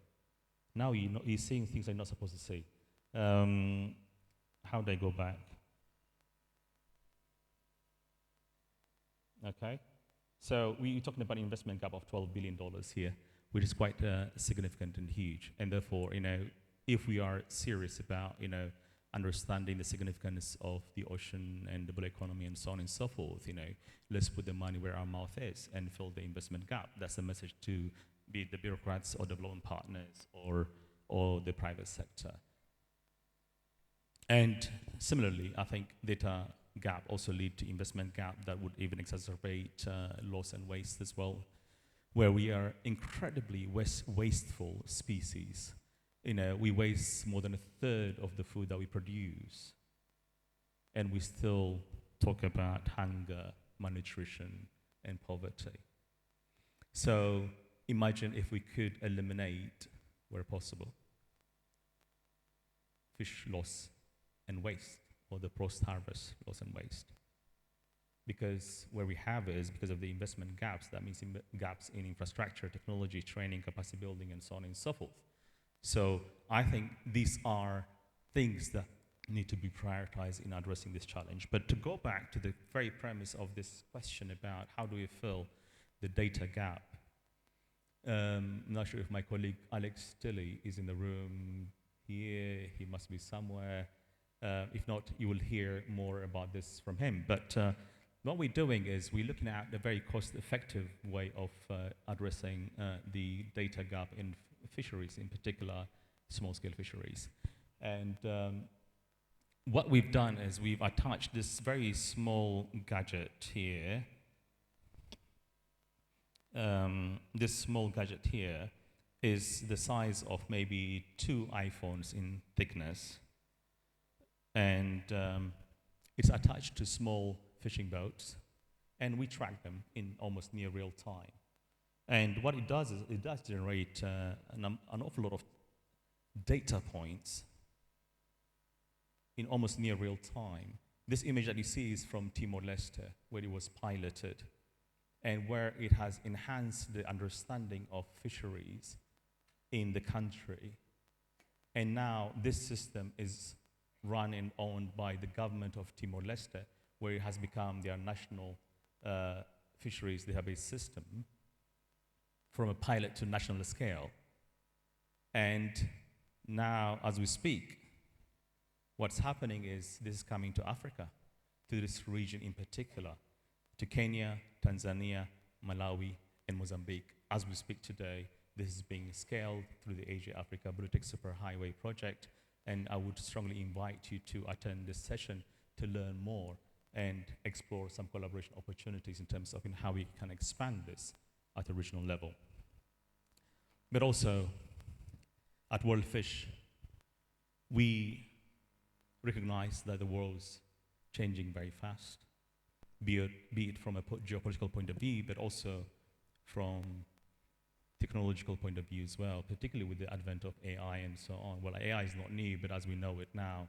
now you're saying things I'm not supposed to say. How do I go back? Okay, so we're talking about an investment gap of $12 billion here, which is quite significant and huge. And therefore, if we are serious about, understanding the significance of the ocean and the blue economy and so on and so forth, let's put the money where our mouth is and fill the investment gap. That's the message to be it the bureaucrats or development partners or the private sector. And similarly, I think data gap also lead to investment gap that would even exacerbate loss and waste as well, where we are incredibly wasteful species. We waste more than a third of the food that we produce, and we still talk about hunger, malnutrition, and poverty. So imagine if we could eliminate, where possible, fish loss and waste, or the post-harvest loss and waste. Because where we have is because of the investment gaps, that means gaps in infrastructure, technology, training, capacity building, and so on and so forth. So I think these are things that need to be prioritized in addressing this challenge. But to go back to the very premise of this question about how do we fill the data gap, I'm not sure if my colleague Alex Tilley is in the room here. He must be somewhere. If not, you will hear more about this from him. But what we're doing is we're looking at a very cost-effective way of addressing the data gap in fisheries, in particular small-scale fisheries. And what we've done is we've attached this very small gadget here. This small gadget here is the size of maybe 2 iPhones in thickness. And it's attached to small fishing boats, and we track them in almost near real time. And what it does is it does generate an awful lot of data points in almost near real time. This image that you see is from Timor-Leste, where it was piloted, and where it has enhanced the understanding of fisheries in the country. And now this system is run and owned by the government of Timor-Leste, where it has become their national fisheries database system from a pilot to national scale. And now, as we speak, what's happening is this is coming to Africa, to this region in particular, to Kenya, Tanzania, Malawi, and Mozambique. As we speak today, this is being scaled through the IOC Africa Blue-Tick Superhighway project, and I would strongly invite you to attend this session to learn more and explore some collaboration opportunities in terms of how we can expand this at a regional level. But also, at World Fish, we recognize that the world's changing very fast, be it from a geopolitical point of view, but also from technological point of view as well, particularly with the advent of AI and so on. Well, AI is not new, but as we know it now,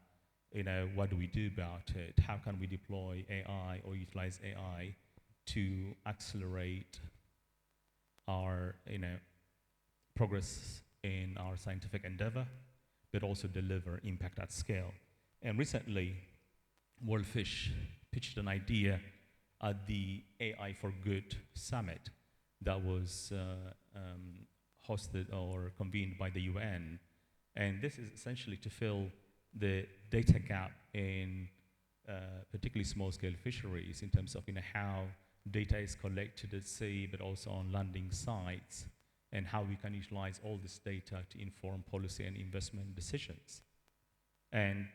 what do we do about it? How can we deploy AI or utilize AI to accelerate our, progress in our scientific endeavor, but also deliver impact at scale? And recently, World Fish pitched an idea at the AI for Good Summit that was hosted or convened by the UN. And this is essentially to fill the data gap in particularly small-scale fisheries in terms of how data is collected at sea, but also on landing sites, and how we can utilize all this data to inform policy and investment decisions. And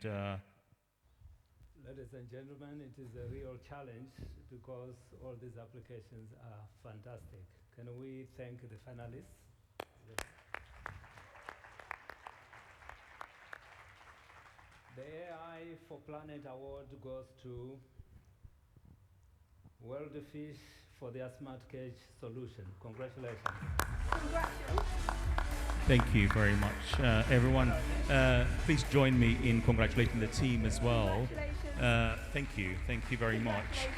ladies and gentlemen, it is a real challenge because all these applications are fantastic. Can we thank the finalists? The AI for Planet Award goes to World Fish for their smart cage solution. Congratulations. Thank you very much, everyone. Please join me in congratulating the team as well. Thank you very much.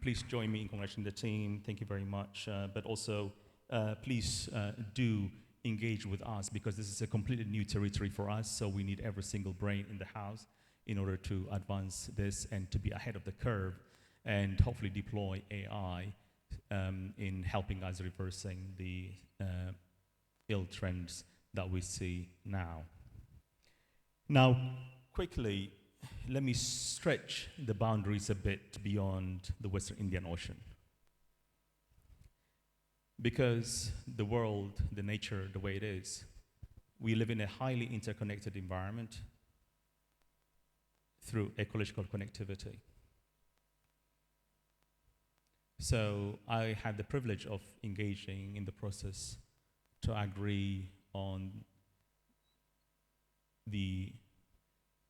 Please join me in congratulating the team. Thank you very much. But also, please do engage with us, because this is a completely new territory for us, so we need every single brain in the house in order to advance this and to be ahead of the curve and hopefully deploy AI in helping us reversing the ill trends that we see now. Now, quickly, let me stretch the boundaries a bit beyond the Western Indian Ocean. Because the world, the nature, the way it is, we live in a highly interconnected environment through ecological connectivity. So I had the privilege of engaging in the process to agree on the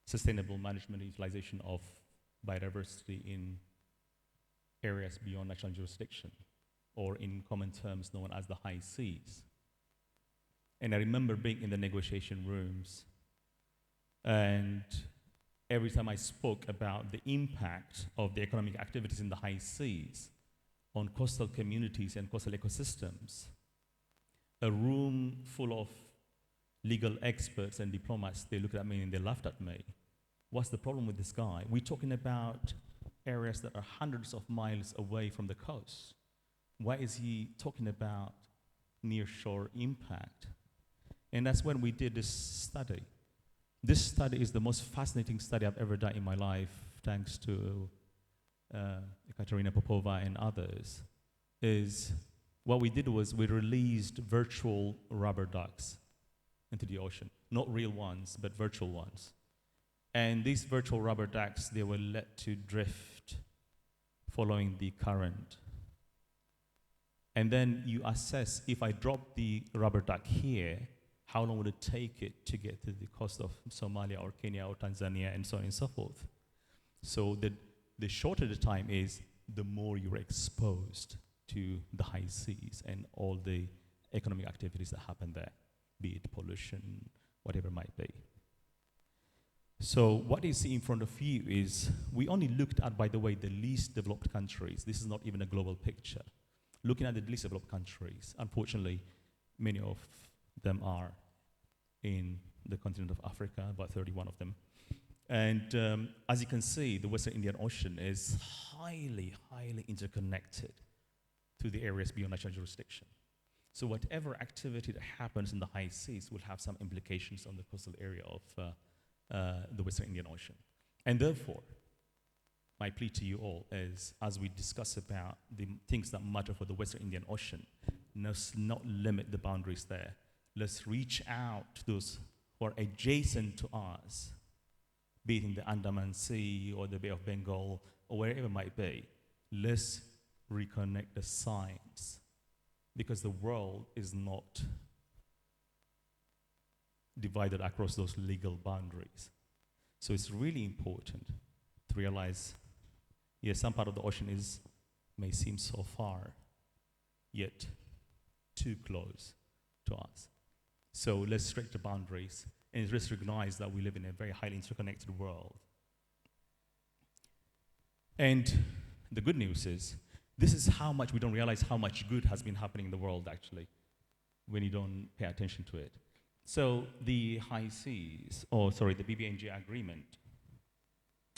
sustainable management and utilization of biodiversity in areas beyond national jurisdiction, or in common terms known as the high seas. And I remember being in the negotiation rooms, and every time I spoke about the impact of the economic activities in the high seas on coastal communities and coastal ecosystems, a room full of legal experts and diplomats, they looked at me and they laughed at me. What's the problem with this guy? We're talking about areas that are hundreds of miles away from the coast. Why is he talking about nearshore impact? And that's when we did this study. This study is the most fascinating study I've ever done in my life, thanks to Ekaterina Popova and others. Is what we did was we released virtual rubber ducks into the ocean. Not real ones, but virtual ones. And these virtual rubber ducks, they were let to drift following the current. And then you assess, if I drop the rubber duck here, how long would it take it to get to the coast of Somalia or Kenya or Tanzania, and so on and so forth. So the shorter the time is, the more you're exposed to the high seas and all the economic activities that happen there, be it pollution, whatever it might be. So what you see in front of you is, we only looked at, by the way, the least developed countries. This is not even a global picture. Looking at the least developed countries, unfortunately, many of them are in the continent of Africa, about 31 of them. And as you can see, the Western Indian Ocean is highly, highly interconnected to the areas beyond national jurisdiction. So whatever activity that happens in the high seas will have some implications on the coastal area of the Western Indian Ocean. And therefore, my plea to you all is, as we discuss about the things that matter for the Western Indian Ocean, let's not limit the boundaries there. Let's reach out to those who are adjacent to us, be it in the Andaman Sea or the Bay of Bengal or wherever it might be. Let's reconnect the sides, because the world is not divided across those legal boundaries. So it's really important to realize, yes, some part of the ocean may seem so far, yet too close to us. So let's stretch the boundaries and let's recognize that we live in a very highly interconnected world. And the good news is, this is how much we don't realize how much good has been happening in the world, actually, when you don't pay attention to it. So the high seas, the BBNJ agreement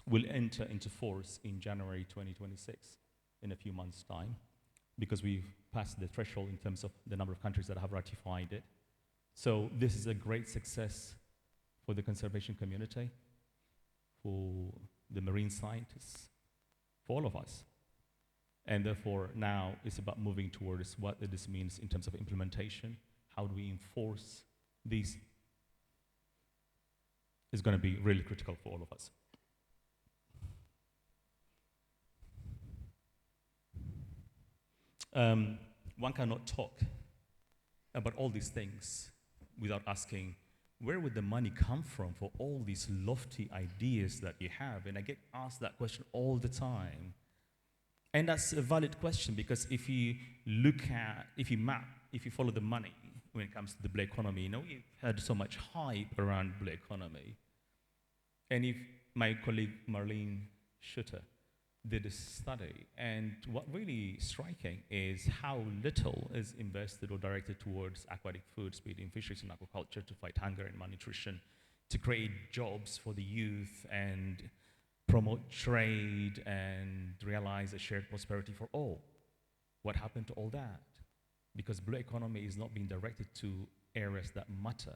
will enter into force in January 2026, in a few months' time, because we've passed the threshold in terms of the number of countries that have ratified it. So this is a great success for the conservation community, for the marine scientists, for all of us. And therefore, now it's about moving towards what this means in terms of implementation. How do we enforce these? Is going to be really critical for all of us. One cannot talk about all these things without asking, where would the money come from for all these lofty ideas that you have? And I get asked that question all the time. And that's a valid question, because if you follow the money when it comes to the blue economy, we've had so much hype around blue economy. And if my colleague Marlene Schutter did a study, and what really striking is how little is invested or directed towards aquatic foods, be it in fisheries and aquaculture, to fight hunger and malnutrition, to create jobs for the youth and promote trade and realize a shared prosperity for all. What happened to all that? Because blue economy is not being directed to areas that matter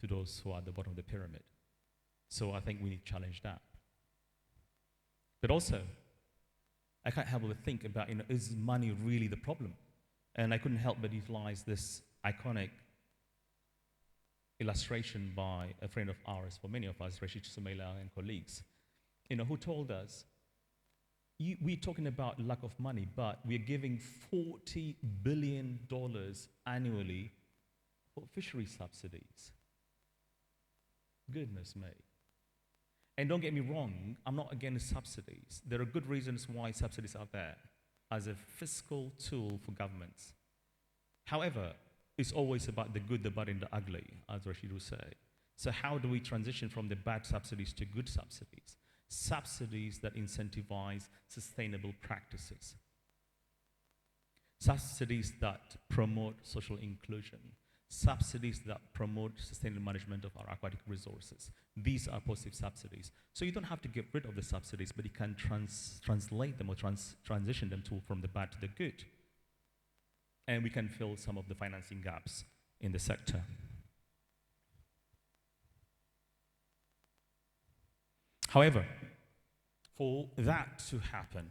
to those who are at the bottom of the pyramid. So I think we need to challenge that. But also, I can't help but think about, is money really the problem? And I couldn't help but utilize this iconic illustration by a friend of ours, for many of us, Rashid Sumaila and colleagues, who told us, we're talking about lack of money, but we're giving $40 billion annually for fishery subsidies. Goodness me. And don't get me wrong, I'm not against subsidies. There are good reasons why subsidies are there as a fiscal tool for governments. However, it's always about the good, the bad, and the ugly, as Rashid would say. So how do we transition from the bad subsidies to good subsidies? Subsidies that incentivize sustainable practices. Subsidies that promote social inclusion. Subsidies that promote sustainable management of our aquatic resources. These are positive subsidies. So you don't have to get rid of the subsidies, but you can translate them or transition them from the bad to the good. And we can fill some of the financing gaps in the sector. However, for that to happen,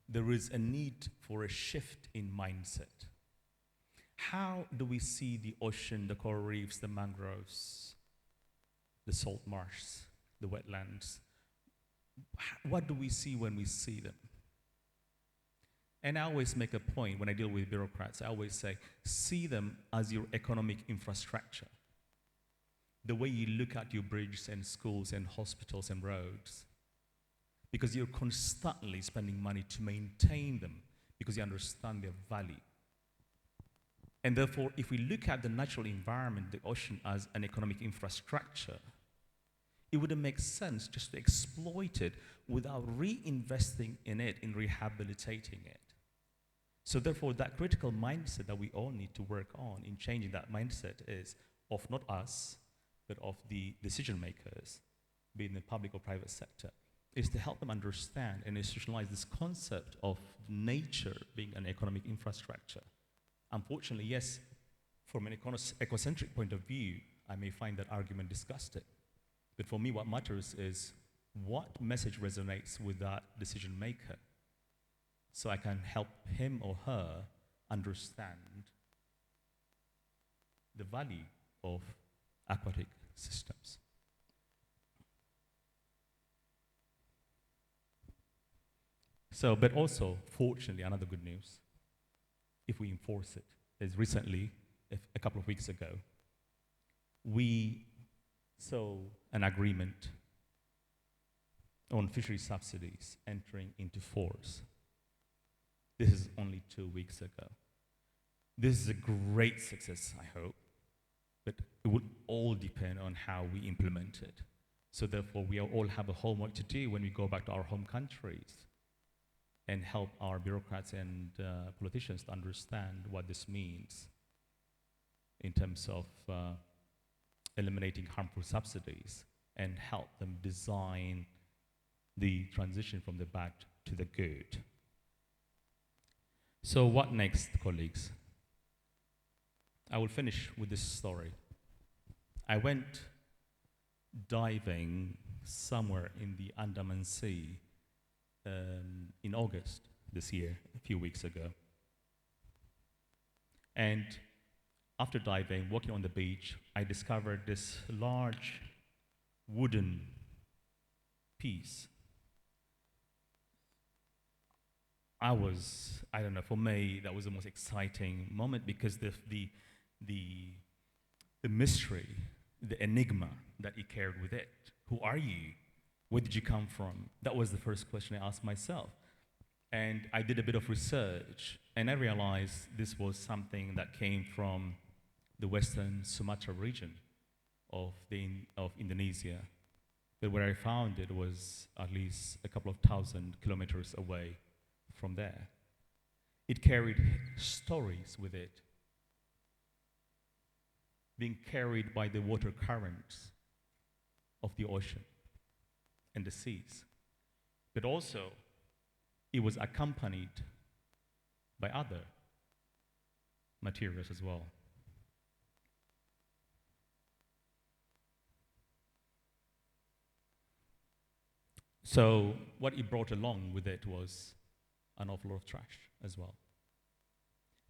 there is a need for a shift in mindset. How do we see the ocean, the coral reefs, the mangroves, the salt marshes, the wetlands? What do we see when we see them? And I always make a point when I deal with bureaucrats, I always say, see them as your economic infrastructure. The way you look at your bridges and schools and hospitals and roads. Because you're constantly spending money to maintain them because you understand their value. And therefore, if we look at the natural environment, the ocean, as an economic infrastructure, it wouldn't make sense just to exploit it without reinvesting in it, in rehabilitating it. So therefore, that critical mindset that we all need to work on in changing that mindset is of not us, but of the decision makers, be it in the public or private sector, is to help them understand and institutionalize this concept of nature being an economic infrastructure. Unfortunately, yes, from an ecocentric point of view, I may find that argument disgusting. But for me, what matters is what message resonates with that decision maker, so I can help him or her understand the value of aquatic systems. So, but also, fortunately, another good news, if we enforce it, is recently, a couple of weeks ago, we saw an agreement on fishery subsidies entering into force. This is only 2 weeks ago. This is a great success, I hope, but it would all depend on how we implement it. So therefore, we all have a homework to do when we go back to our home countries and help our bureaucrats and politicians to understand what this means in terms of eliminating harmful subsidies and help them design the transition from the bad to the good. So what next, colleagues? I will finish with this story. I went diving somewhere in the Andaman Sea in August this year, a few weeks ago. And after diving, walking on the beach, I discovered this large wooden piece. I don't know, for me, that was the most exciting moment because the the mystery, the enigma that it carried with it. Who are you? Where did you come from? That was the first question I asked myself. And I did a bit of research, and I realized this was something that came from the western Sumatra region of Indonesia. But where I found it was at least a couple of 1,000 kilometers away from there. It carried stories with it, being carried by the water currents of the ocean and the seas. But also, it was accompanied by other materials as well. So what it brought along with it was an awful lot of trash as well.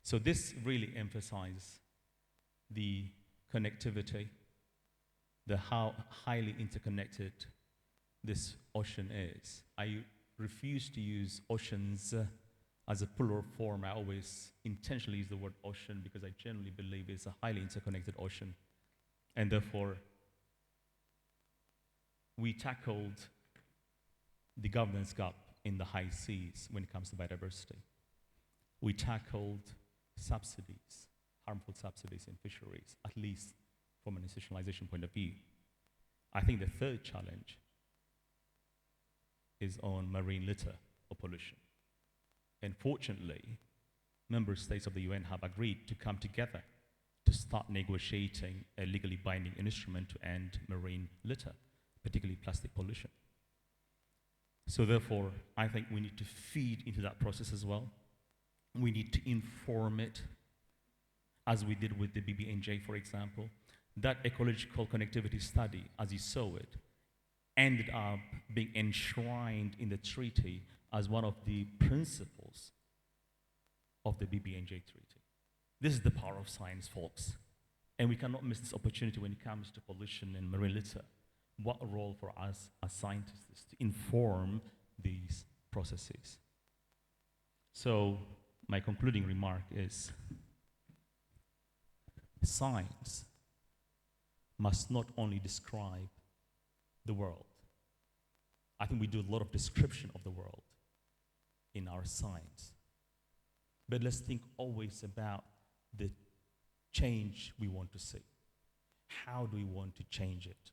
So this really emphasized the connectivity, the how highly interconnected this ocean is. I refuse to use oceans as a plural form. I always intentionally use the word ocean because I generally believe it's a highly interconnected ocean. And therefore, we tackled the governance gap in the high seas when it comes to biodiversity. We tackled subsidies, harmful subsidies in fisheries, at least from an institutionalization point of view. I think the third challenge is on marine litter or pollution. And fortunately, member states of the UN have agreed to come together to start negotiating a legally binding instrument to end marine litter, particularly plastic pollution. So therefore, I think we need to feed into that process as well. We need to inform it, as we did with the BBNJ, for example. That ecological connectivity study, as you saw it, ended up being enshrined in the treaty as one of the principles of the BBNJ treaty. This is the power of science, folks. And we cannot miss this opportunity when it comes to pollution and marine litter. What a role for us as scientists is to inform these processes. So my concluding remark is science must not only describe the world. I think we do a lot of description of the world in our science. But let's think always about the change we want to see. How do we want to change it?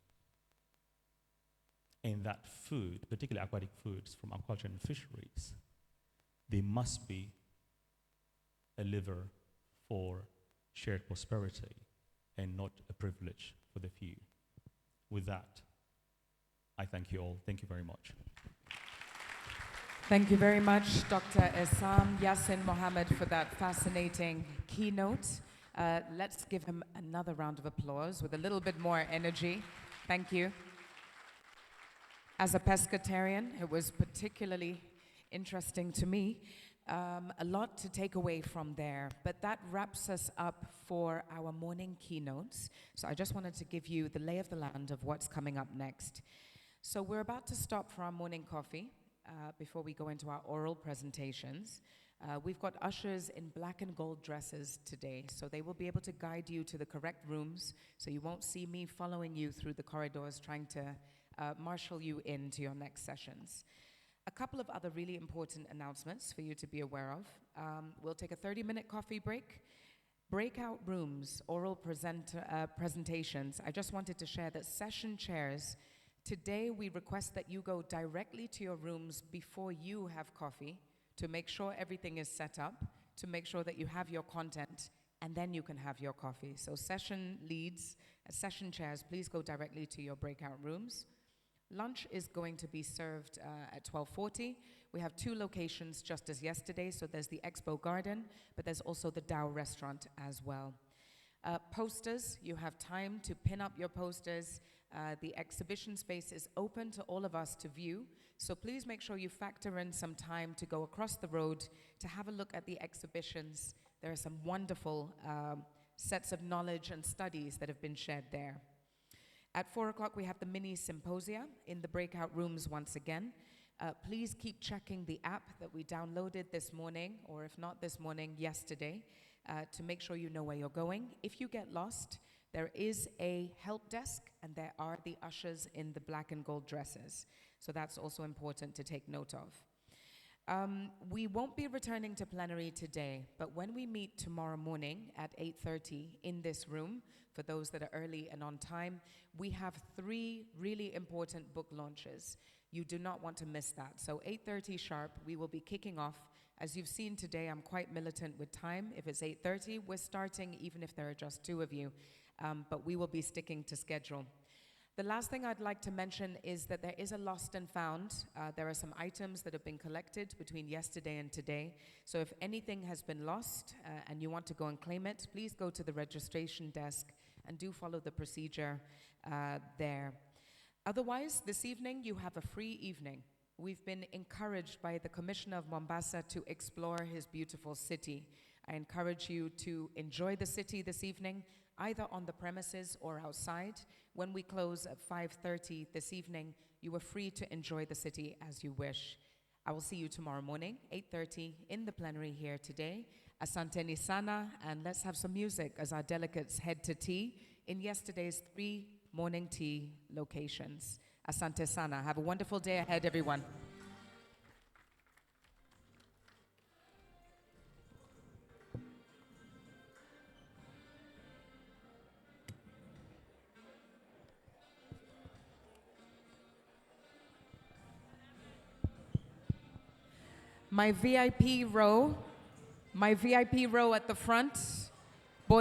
And that food, particularly aquatic foods from aquaculture and fisheries, they must be a lever for shared prosperity and not a privilege for the few. With that, I thank you all. Thank you very much. Thank you very much, Dr. Essam Yassin Mohammed, for that fascinating keynote. Let's give him another round of applause with a little bit more energy. Thank you. As a pescatarian, it was particularly interesting to me. A lot to take away from there, but that wraps us up for our morning keynotes. So I just wanted to give you the lay of the land of what's coming up next. So we're about to stop for our morning coffee before we go into our oral presentations. We've got ushers in black and gold dresses today, so they will be able to guide you to the correct rooms, so you won't see me following you through the corridors trying to marshal you into your next sessions. A couple of other really important announcements for you to be aware of. We'll take a 30-minute coffee break. Breakout rooms, oral presentations. I just wanted to share that session chairs, today we request that you go directly to your rooms before you have coffee to make sure everything is set up, to make sure that you have your content, and then you can have your coffee. So session leads, session chairs, please go directly to your breakout rooms. Lunch is going to be served at 12:40. We have two locations just as yesterday, so there's the Expo Garden, but there's also the Dow restaurant as well. Posters, you have time to pin up your posters. The exhibition space is open to all of us to view, so please make sure you factor in some time to go across the road to have a look at the exhibitions. There are some wonderful sets of knowledge and studies that have been shared there. At 4 o'clock, we have the mini symposia in the breakout rooms once again. Please keep checking the app that we downloaded this morning, or if not this morning, yesterday, to make sure you know where you're going. If you get lost, There is a help desk, and there are the ushers in the black and gold dresses. So that's also important to take note of. We won't be returning to plenary today, but when we meet tomorrow morning at 8:30 in this room, for those that are early and on time, we have 3 really important book launches. You do not want to miss that. So 8:30 sharp, we will be kicking off. As you've seen today, I'm quite militant with time. If it's 8:30, we're starting, even if there are just 2 of you, but we will be sticking to schedule. The last thing I'd like to mention is that there is a lost and found. There are some items that have been collected between yesterday and today. So if anything has been lost and you want to go and claim it, please go to the registration desk and do follow the procedure there. Otherwise, this evening you have a free evening. We've been encouraged by the Commissioner of Mombasa to explore his beautiful city. I encourage you to enjoy the city this evening, either on the premises or outside. When we close at 5:30 this evening, you are free to enjoy the city as you wish. I will see you tomorrow morning, 8:30, in the plenary here today. Asanteni sana, and let's have some music as our delegates head to tea in yesterday's 3 morning tea locations. Asante sana. Have a wonderful day ahead, everyone. My VIP row at the front.